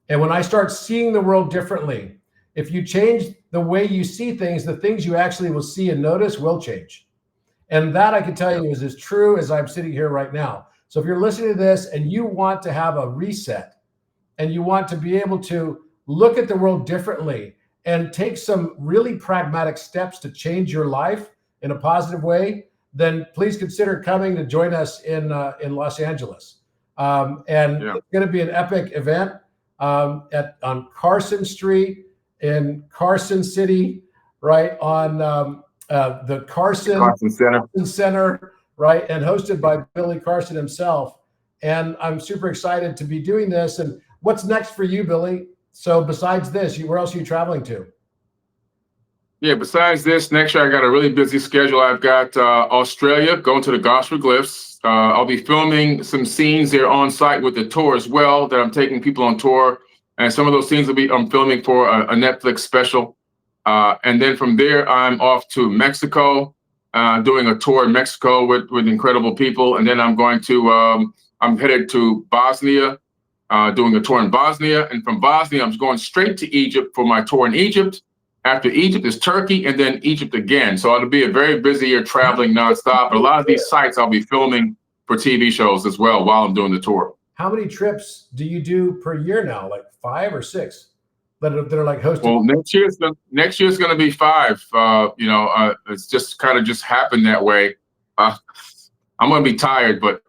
And when I start seeing the world differently, if you change the way you see things, the things you actually will see and notice will change. And that I can tell you is as true as I'm sitting here right now. So if you're listening to this and you want to have a reset and you want to be able to look at the world differently and take some really pragmatic steps to change your life in a positive way, then please consider coming to join us in Los Angeles. It's going to be an epic event on Carson Street in Carson City, right on the Carson Center, right, and hosted by Billy Carson himself. And I'm super excited to be doing this. And what's next for you, Billy? So besides this, where else are you traveling to? Yeah, besides this, next year I got a really busy schedule. I've got Australia, going to the Gospel Glyphs. I'll be filming some scenes there on site with the tour as well, that I'm taking people on tour. And some of those scenes I'm filming for a Netflix special. And then from there, I'm off to Mexico, doing a tour in Mexico with incredible people. And then I'm headed to Bosnia, doing a tour in Bosnia. And from Bosnia, I'm going straight to Egypt for my tour in Egypt. After Egypt is Turkey, and then Egypt again. So it'll be a very busy year traveling nonstop. But a lot of these sites I'll be filming for TV shows as well while I'm doing the tour. How many trips do you do per year now? Like 5 or 6 that are like hosted? Well, next year's going to be 5. It's just kind of just happened that way. I'm going to be tired, but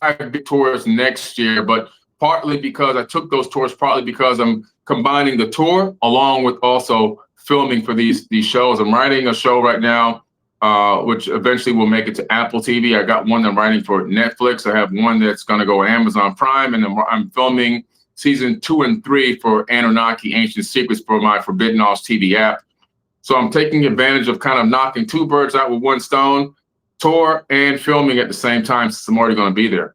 I have big tours next year. But partly because I took those tours, partly because I'm combining the tour along with also filming for these shows. I'm writing a show right now which eventually will make it to Apple TV. I got one I'm writing for Netflix. I have one that's going to go on Amazon Prime, and I'm filming season 2 and 3 for Anunnaki Ancient Secrets for my Forbidden Knowledge TV app. So I'm taking advantage of kind of knocking 2 birds out with 1 stone, tour and filming at the same time, since I'm already going to be there.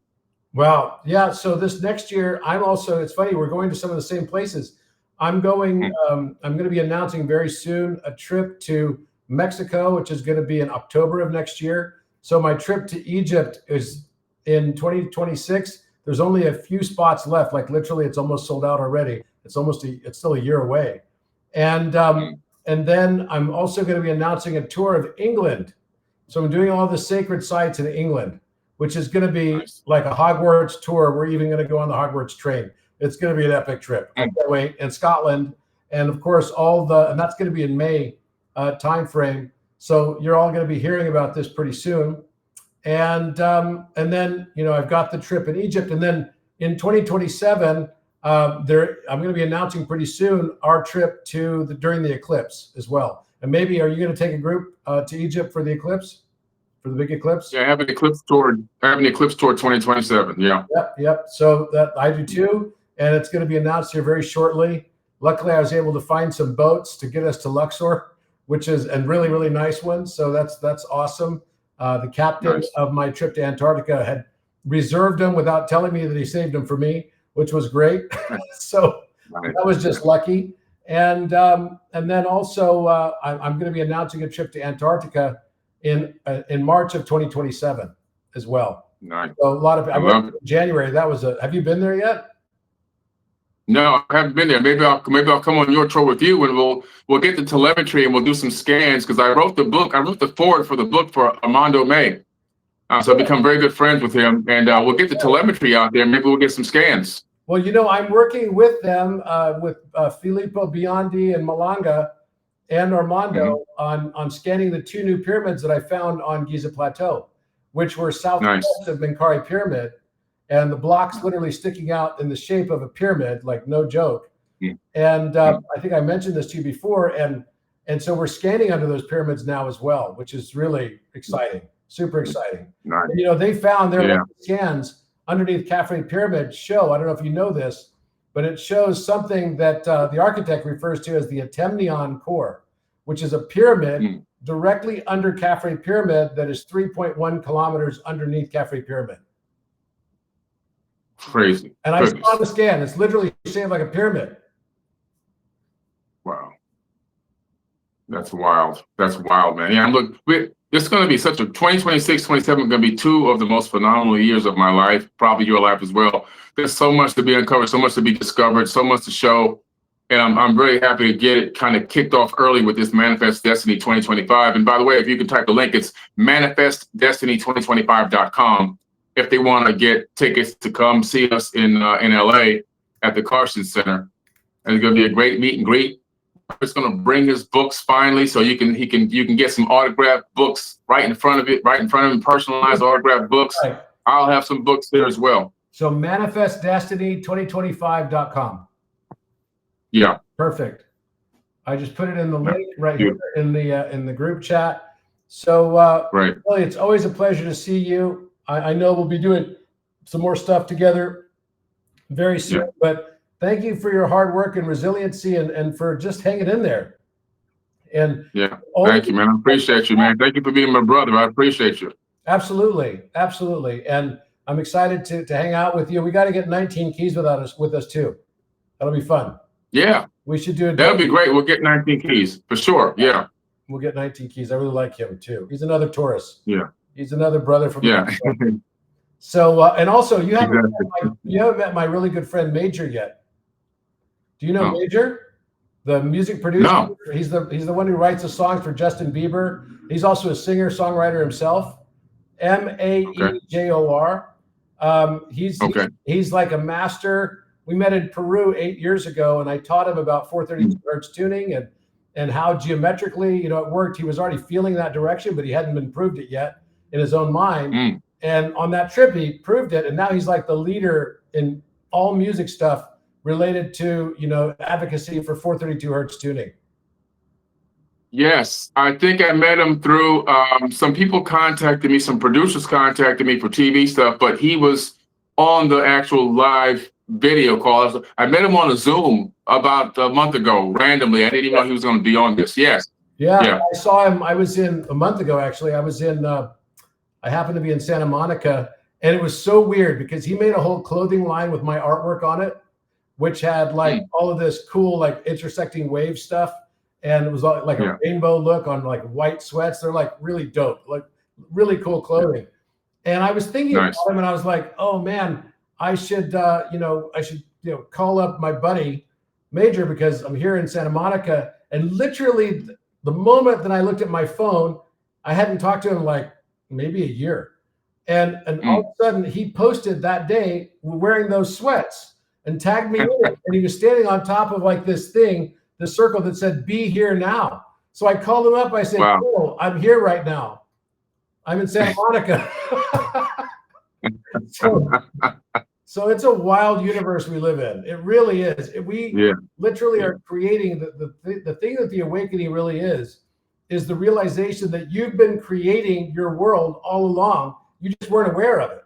Wow. Yeah. So this next year, it's funny, we're going to some of the same places. I'm going to be announcing very soon a trip to Mexico, which is going to be in October of next year. So my trip to Egypt is in 2026. There's only a few spots left. Like literally, it's almost sold out already. It's still a year away. And then I'm also going to be announcing a tour of England. So I'm doing all the sacred sites in England, which is going to be like a Hogwarts tour. We're even going to go on the Hogwarts train. It's going to be an epic trip. I can't wait. And Scotland, and of course and that's going to be in May time frame. So you're all going to be hearing about this pretty soon. And then I've got the trip in Egypt, and then in 2027 I'm going to be announcing pretty soon our trip during the eclipse as well. And maybe are you going to take a group to Egypt for the eclipse, for the big eclipse? Yeah, I have an eclipse tour. 2027. Yeah. Yep. So that I do too, and it's going to be announced here very shortly. Luckily, I was able to find some boats to get us to Luxor, and really, really nice ones. So that's awesome. The captain of my trip to Antarctica had reserved them without telling me that he saved them for me, which was great. So that was just lucky. And then also I'm going to be announcing a trip to Antarctica in March of 2027 as well. Nice. So a lot of I went in January. Have you been there yet? No, I haven't been there. Maybe I'll come on your tour with you, and we'll get the telemetry and we'll do some scans, because I wrote the book. I wrote the foreword for the book for Armando May. So I've become very good friends with him, and we'll get the telemetry out there. Maybe we'll get some scans. Well, I'm working with them, with Filippo Biondi and Malanga and Armando on scanning the 2 new pyramids that I found on Giza Plateau, which were southwest of Menkaure Pyramid. And the blocks literally sticking out in the shape of a pyramid, like no joke. And I think I mentioned this to you before. And so we're scanning under those pyramids now as well, which is really exciting, super exciting. Nice. And, they found their scans underneath Khafre Pyramid show, I don't know if you know this, but it shows something that the architect refers to as the Atemnion core, which is a pyramid directly under Khafre Pyramid that is 3.1 kilometers underneath Khafre Pyramid. Crazy. And I saw the scan. It's literally shaped like a pyramid. Wow. That's wild. That's wild, man. Yeah, look, it's going to be 2026, 27 going to be 2 of the most phenomenal years of my life, probably your life as well. There's so much to be uncovered, so much to be discovered, so much to show. And I'm very happy to get it kind of kicked off early with this Manifest Destiny 2025. And by the way, if you can type the link, it's manifestdestiny2025.com. if they want to get tickets to come see us in LA at the Carson Center. And it's going to be a great meet and greet. It's going to bring his books finally, so you can get some autographed books right in front of him, personalized autographed books. Right. I'll have some books there as well. So manifestdestiny2025.com. Yeah. Perfect. I just put it in the link right here in the group chat. So right. Billy, it's always a pleasure to see you. I know we'll be doing some more stuff together very soon, but thank you for your hard work and resiliency and for just hanging in there. And thank you, man. I appreciate you, man. Thank you for being my brother. I appreciate you. Absolutely. Absolutely. And I'm excited to hang out with you. We got to get 19 Keys with us too. That'll be fun. Yeah. We should do it. That'll be great. We'll get 19 Keys for sure. Yeah. We'll get 19 Keys. I really like him too. He's another Taurus. Yeah. He's another brother from So and also you haven't met my really good friend Major yet. Do you know Major, the music producer? No. He's the one who writes the songs for Justin Bieber. He's also a singer songwriter himself. Major. He's like a master. We met in Peru 8 years ago, and I taught him about 432 hertz tuning and how geometrically, it worked. He was already feeling that direction, but he hadn't been proved it yet in his own mind. And on that trip, he proved it. And now he's like the leader in all music stuff related to, advocacy for 432 hertz tuning. Yes, I think I met him through some people contacted me, some producers contacted me for TV stuff, but he was on the actual live video call. I met him on a Zoom about a month ago, randomly. I didn't even know he was going to be on this. Yes. Yeah, Yeah. I saw him. I was in a month ago, actually. I was in, I happened to be in Santa Monica, and it was so weird because he made a whole clothing line with my artwork on it, which had like all of this cool, like intersecting wave stuff. And it was like a rainbow look on like white sweats. They're like really dope, like really cool clothing. And I was thinking about him, and I was like, oh man, I should, call up my buddy Major, because I'm here in Santa Monica. And literally the moment that I looked at my phone, I hadn't talked to him like maybe a year. And all of a sudden he posted that day wearing those sweats and tagged me in it. And he was standing on top of like this thing, the circle that said, "Be here now." So I called him up. I said, wow. "Cool, I'm here right now. I'm in Santa Monica." So it's a wild universe we live in. It really is. We literally are creating the thing that the awakening really is the realization that you've been creating your world all along. You just weren't aware of it.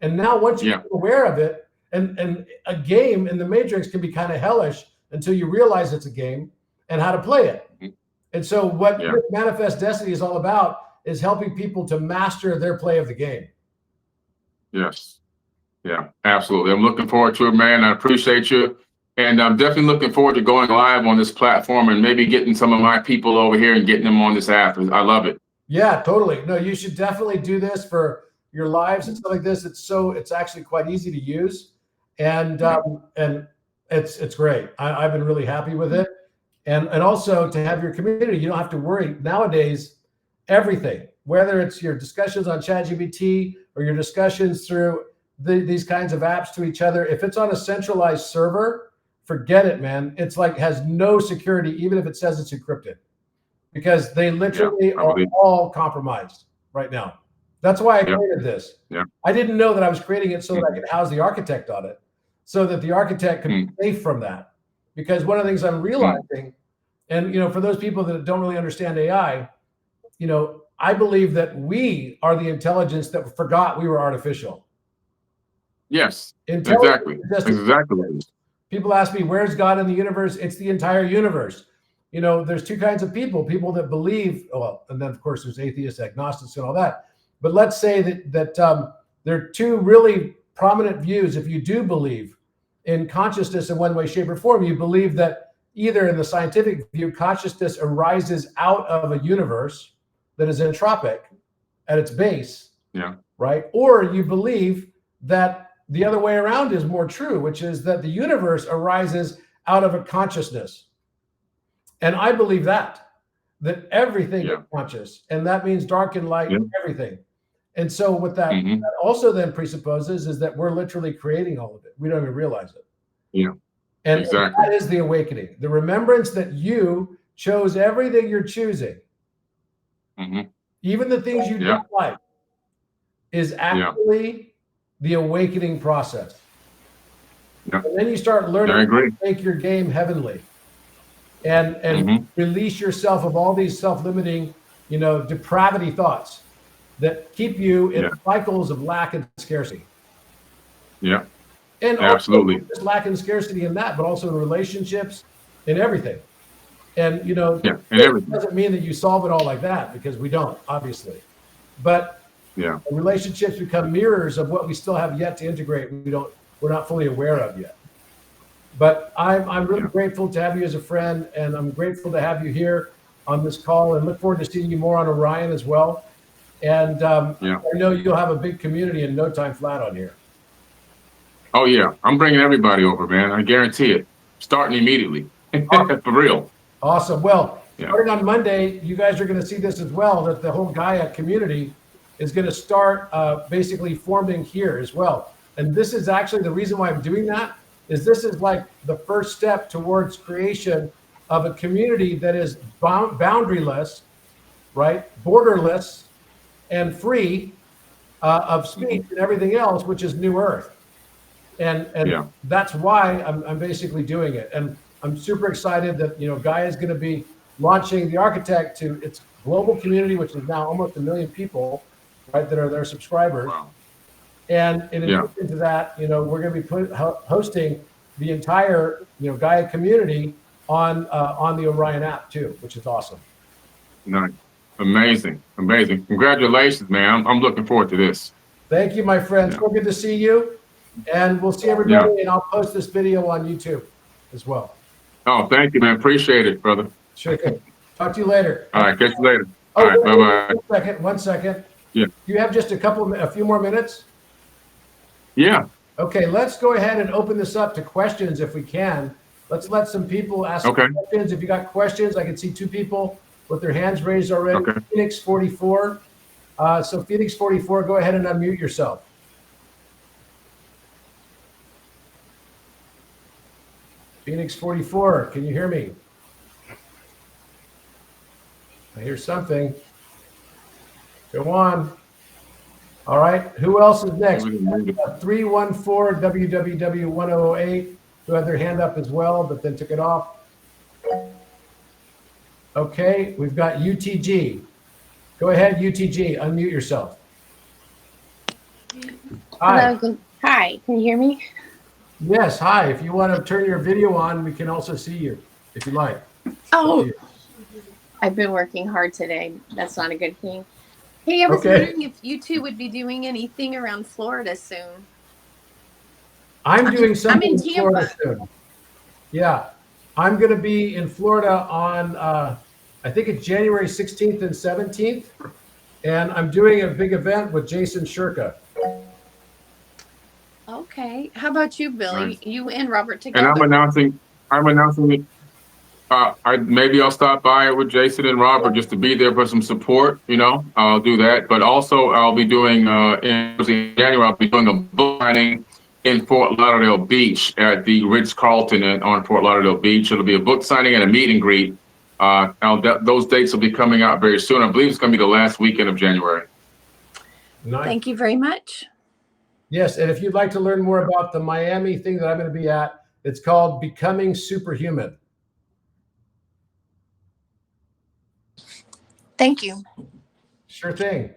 And now once you're aware of it, and a game in the Matrix can be kind of hellish until you realize it's a game and how to play it. And so what Manifest Destiny is all about is helping people to master their play of the game. Yes. Yeah, absolutely. I'm looking forward to it, man. I appreciate you. And I'm definitely looking forward to going live on this platform and maybe getting some of my people over here and getting them on this app. I love it. Yeah, totally. No, you should definitely do this for your lives and stuff like this. It's actually quite easy to use. And it's great. I've been really happy with it. And also to have your community, you don't have to worry. Nowadays, everything, whether it's your discussions on ChatGPT or your discussions through these kinds of apps to each other, if it's on a centralized server, forget it, man. It's like has no security, even if it says it's encrypted, because they literally are all compromised right now. That's why I created this. I didn't know that I was creating it so that I could house the architect on it, so that the architect could be safe from that. Because one of the things I'm realizing, and for those people that don't really understand AI, I believe that we are the intelligence that forgot we were artificial. Yes, exactly. Exactly. People ask me, where's God in the universe? It's the entire universe. There's two kinds of people that believe, and then of course there's atheists, agnostics, and all that. But let's say that there are two really prominent views. If you do believe in consciousness in one way, shape, or form, you believe that either in the scientific view, consciousness arises out of a universe that is entropic at its base, right? Or you believe that the other way around is more true, which is that the universe arises out of a consciousness. And I believe that everything is conscious, and that means dark and light, everything. And so what that also then presupposes is that we're literally creating all of it. We don't even realize it. And that is the awakening, the remembrance that you chose everything you're choosing, even the things you don't like, is actually the awakening process. And then you start learning to make your game heavenly and release yourself of all these self-limiting, depravity thoughts that keep you in cycles of lack and scarcity. And absolutely, not just lack and scarcity in that, but also in relationships and everything. And it doesn't mean that you solve it all like that, because we don't, obviously. But relationships become mirrors of what we still have yet to integrate. We're not fully aware of yet. But I'm really grateful to have you as a friend, and I'm grateful to have you here on this call, and look forward to seeing you more on Orion as well. And I know you'll have a big community in no time flat on here. Oh yeah, I'm bringing everybody over, man. I guarantee it. Starting immediately, for real. Awesome. Well, starting on Monday, you guys are going to see this as well, that the whole Gaia community is going to start basically forming here as well. And this is actually the reason why I'm doing that, is this is like the first step towards creation of a community that is boundaryless, right? Borderless and free of speech and everything else, which is New Earth. And that's why I'm basically doing it. And I'm super excited that, Gaia is going to be launching the architect to its global community, which is now almost 1 million people, right, that are their subscribers. Wow. And in addition to that, you know, we're going to be hosting the entire, you know, Gaia community on the Orion app too, which is awesome. Nice. Amazing. Amazing. Congratulations, man. I'm looking forward to this. Thank you, my friends. So good to see you. And we'll see everybody, and I'll post this video on YouTube as well. Oh, thank you, man. Appreciate it, brother. Sure thing. Talk to you later. All right. Catch you later. Oh, all right. Bye-bye. One second. Yeah. You have just a few more minutes? Yeah. Okay, let's go ahead and open this up to questions if we can. Let's let some people ask questions. If you got questions, I can see 2 people with their hands raised already. Okay. Phoenix 44. So Phoenix 44, go ahead and unmute yourself. Phoenix 44, can you hear me? I hear something. Go on. All right, who else is next? 314 WWW1008, who had their hand up as well, but then took it off. Okay, we've got UTG. Go ahead, UTG, unmute yourself. Hi. Hello, hi, can you hear me? Yes, hi. If you want to turn your video on, we can also see you, if you like. Oh, I've been working hard today. That's not a good thing. Hey, I was wondering if you two would be doing anything around Florida soon. I'm doing something in Tampa. Florida soon. Yeah, I'm going to be in Florida on, I think it's January 16th and 17th. And I'm doing a big event with Jason Shurka. Okay. How about you, Billy? Nice. You and Robert together. And I'm announcing it. Maybe I'll stop by with Jason and Robert just to be there for some support. You know, I'll do that. But also, I'll be doing in January. I'll be doing a book signing in Fort Lauderdale Beach at the Ritz-Carlton on Fort Lauderdale Beach. It'll be a book signing and a meet and greet. Those dates will be coming out very soon. I believe it's going to be the last weekend of January. Nice. Thank you very much. Yes, and if you'd like to learn more about the Miami thing that I'm going to be at, it's called Becoming Superhuman. Thank you. Sure thing.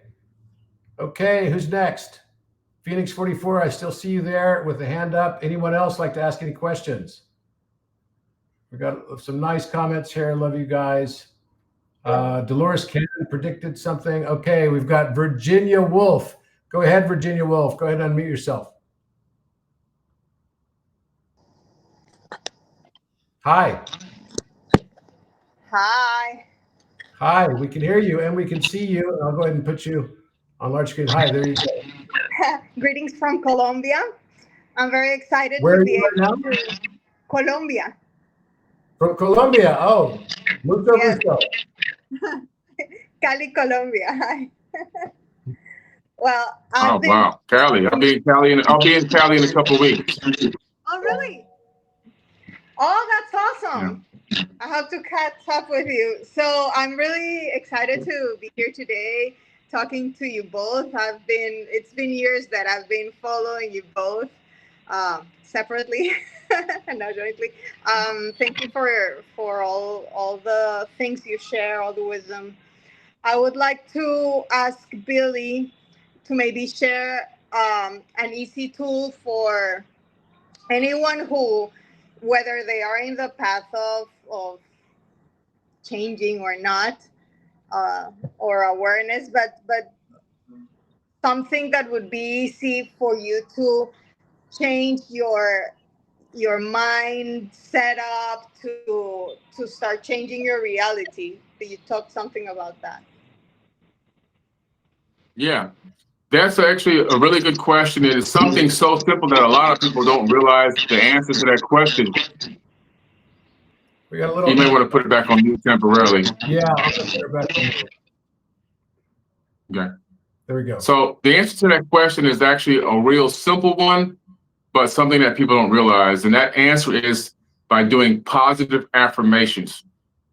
Okay, who's next? Phoenix 44, I still see you there with the hand up. Anyone else like to ask any questions? We got some nice comments here. Love you guys. Dolores Cannon predicted something. Okay, we've got Virginia Wolf. Go ahead, Virginia Wolf. Go ahead and unmute yourself. Hi. Hi. Hi, we can hear you and we can see you. I'll go ahead and put you on large screen. Hi, there you go. Greetings from Colombia. I'm very excited Where to are be you right able to Colombia. From Colombia. Oh, mucho gusto. Cali, Colombia. Well, wow, Cali. I'll be in Cali in a couple of weeks. Oh, really? Oh, that's awesome. Yeah. I have to catch up with you. So I'm really excited to be here today talking to you both. It's been years that I've been following you both separately and not jointly. Thank you for all the things you share, all the wisdom. I would like to ask Billy to maybe share an easy tool for anyone who, whether they are in the path of changing or not, or awareness, but something that would be easy for you to change your mind set up to start changing your reality. Could you talk something about that? Yeah. That's actually a really good question. It is something so simple that a lot of people don't realize the answer to that question. We got a little. You may want to put it back on mute temporarily. Yeah, I'll put it back on mute. Okay. There we go. So the answer to that question is actually a real simple one, but something that people don't realize. And that answer is by doing positive affirmations.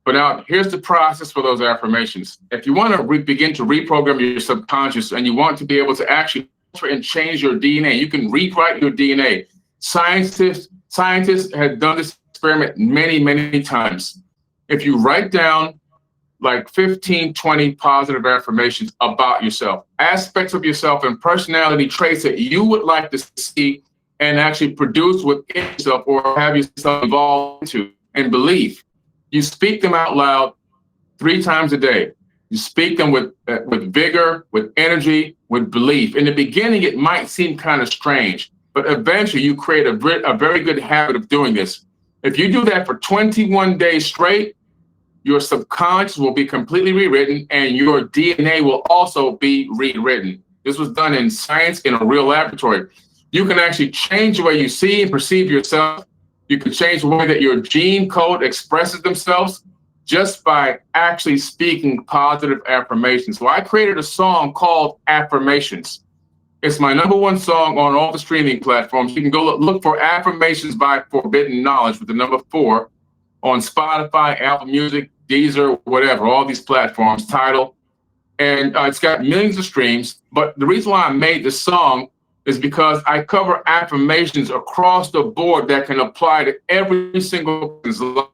But now here's the process for those affirmations. If you want to begin to reprogram your subconscious and you want to be able to actually and change your DNA, you can rewrite your DNA. Scientists have done this experiment many, many times. if you write down like 15, 20 positive affirmations about yourself, aspects of yourself and personality traits that you would like to see and actually produce within yourself or have yourself evolve into and believe. You speak them out loud 3 times a day. You speak them with vigor, with energy, with belief. In the beginning, it might seem kind of strange, but eventually you create a very good habit of doing this. If you do that for 21 days straight, your subconscious will be completely rewritten and your DNA will also be rewritten. This was done in science in a real laboratory. You can actually change the way you see and perceive yourself. You can change the way that your gene code expresses themselves just by actually speaking positive affirmations. So I created a song called Affirmations. It's my #1 song on all the streaming platforms. You can go look for Affirmations by Forbidden Knowledge with the number 4 on Spotify, Apple Music, Deezer, whatever, all these platforms, Tidal. And it's got millions of streams. But the reason why I made this song is because I cover affirmations across the board that can apply to every single person's life.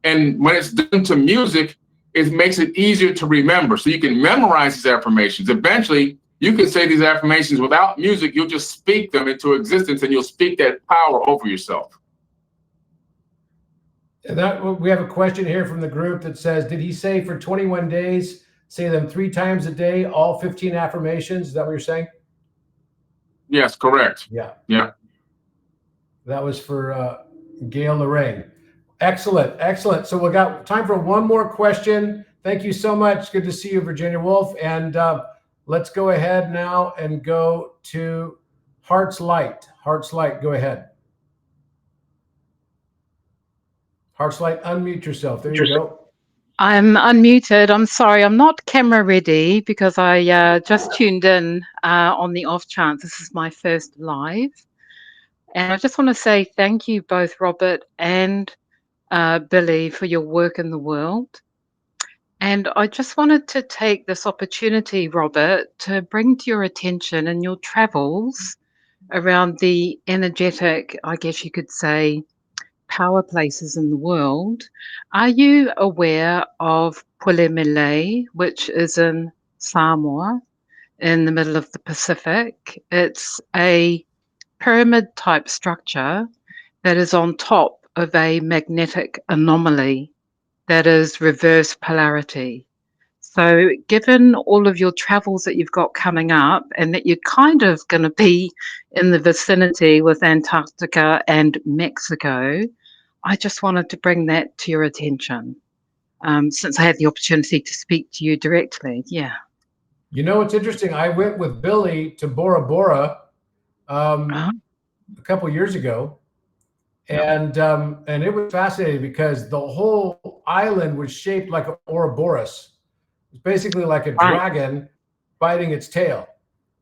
And when it's done to music, it makes it easier to remember. So you can memorize these affirmations. Eventually, you can say these affirmations without music. You'll just speak them into existence and you'll speak that power over yourself. And that, we have a question here from the group that says, did he say for 21 days, say them 3 times a day, all 15 affirmations? Is that what you're saying? Yes, correct. Yeah. Yeah. That was for Gail Lorraine. Excellent. Excellent. So we got time for one more question. Thank you so much. Good to see you, Virginia Woolf. And let's go ahead now and go to Heart's Light. Heart's Light, go ahead. Heart's Light, unmute yourself. There you go. I'm unmuted. I'm sorry. I'm not camera ready because I just tuned in on the off chance. This is my first live. And I just want to say thank you both, Robert and Billy, for your work in the world. And I just wanted to take this opportunity, Robert, to bring to your attention in your travels around the energetic, I guess you could say, power places in the world. Are you aware of Pulemele, which is in Samoa, in the middle of the Pacific? It's a pyramid type structure that is on top of a magnetic anomaly that is reverse polarity. So given all of your travels that you've got coming up and that you're kind of going to be in the vicinity with Antarctica and Mexico, I just wanted to bring that to your attention since I had the opportunity to speak to you directly. Yeah. You know, it's interesting. I went with Billy to Bora Bora a couple years ago. And it was fascinating because the whole island was shaped like an Ouroboros. It's basically like a dragon biting its tail.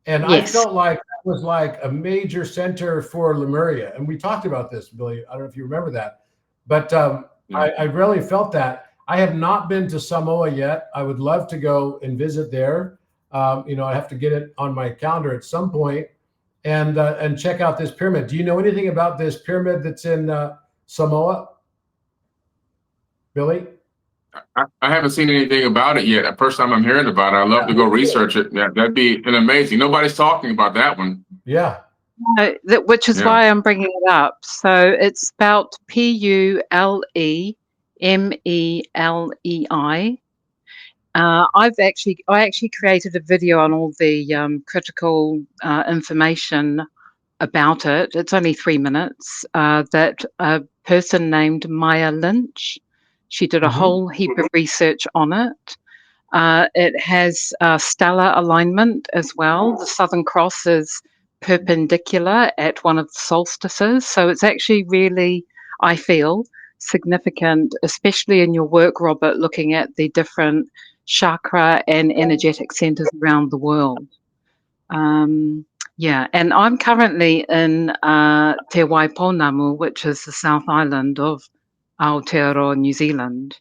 And I felt like that was like a major center for Lemuria. And we talked about this, Billy. I don't know if you remember that. But I really felt that. I have not been to Samoa yet. I would love to go and visit there. You know, I have to get it on my calendar at some point and check out this pyramid. Do you know anything about this pyramid that's in Samoa, Billy? I haven't seen anything about it yet. The first time I'm hearing about it. I'd love to go research it. Yeah, that'd be an amazing. Nobody's talking about that one. Yeah. Which is why I'm bringing it up. So it's spelled Pulemei. I actually created a video on all the critical information about it. It's only 3 minutes. That a person named Maya Lynch, she did a whole heap of research on it. It has stellar alignment as well. The Southern Cross is perpendicular at one of the solstices. So it's actually really, I feel, significant, especially in your work, Robert, looking at the different chakra and energetic centers around the world. Yeah, and I'm currently in Te Waipounamu, which is the South Island of Aotearoa, New Zealand.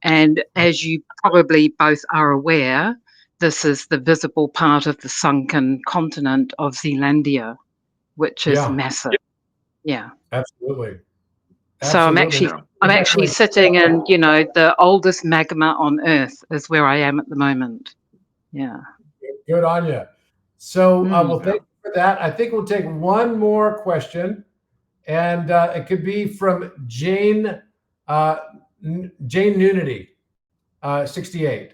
And as you probably both are aware, this is the visible part of the sunken continent of Zealandia, which is massive. Yeah. Absolutely. So I'm actually I'm actually sitting in, you know, the oldest magma on Earth is where I am at the moment. Yeah. Good on you. So, well, thank you for that. I think we'll take one more question, and it could be from Jane Nunity, 68.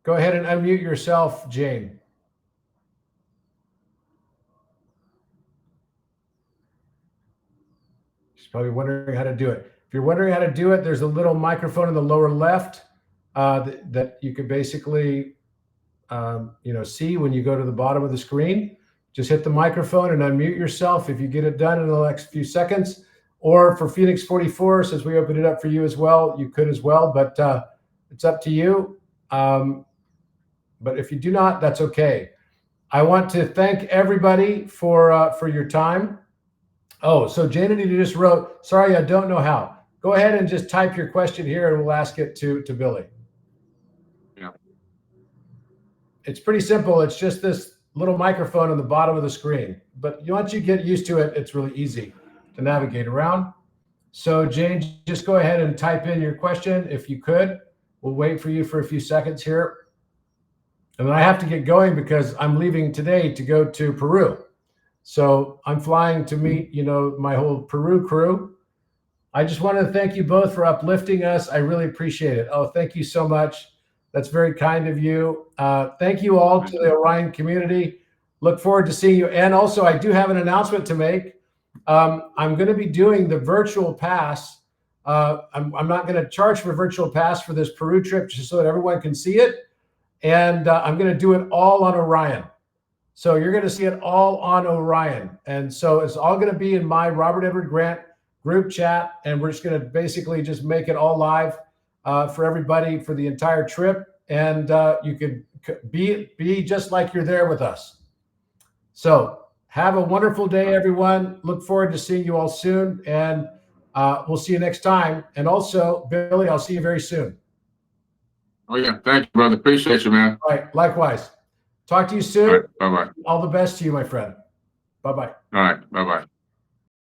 Go ahead and unmute yourself, Jane. She's probably wondering how to do it. If you're wondering how to do it, there's a little microphone in the lower left that you can basically see when you go to the bottom of the screen. Just hit the microphone and unmute yourself if you get it done in the next few seconds. Or for Phoenix 44, since we opened it up for you as well, you could as well, but it's up to you. But if you do not, that's okay. I want to thank everybody for your time. Oh, so Janity just wrote, sorry, I don't know how. Go ahead and just type your question here and we'll ask it to Billy. Yeah. It's pretty simple. It's just this little microphone on the bottom of the screen. But once you get used to it, it's really easy to navigate around. So Jane, just go ahead and type in your question if you could. We'll wait for you for a few seconds here. And then I have to get going because I'm leaving today to go to Peru. So I'm flying to meet, my whole Peru crew. I just wanted to thank you both for uplifting us. I really appreciate it. Oh, thank you so much. That's very kind of you. Thank you all to the Orion community. Look forward to seeing you. And also, I do have an announcement to make. I'm going to be doing the virtual pass. I'm not going to charge for a virtual pass for this Peru trip just so that everyone can see it. And I'm going to do it all on Orion. So you're going to see it all on Orion. And so it's all going to be in my Robert Edward Grant group chat. And we're just going to basically just make it all live for everybody for the entire trip. And you could be just like you're there with us. So have a wonderful day, everyone. Look forward to seeing you all soon. And we'll see you next time. And also, Billy, I'll see you very soon. Oh, yeah. Thank you, brother. Appreciate you, man. All right. Likewise. Talk to you soon. All right. Bye-bye. All the best to you, my friend. Bye-bye. All right.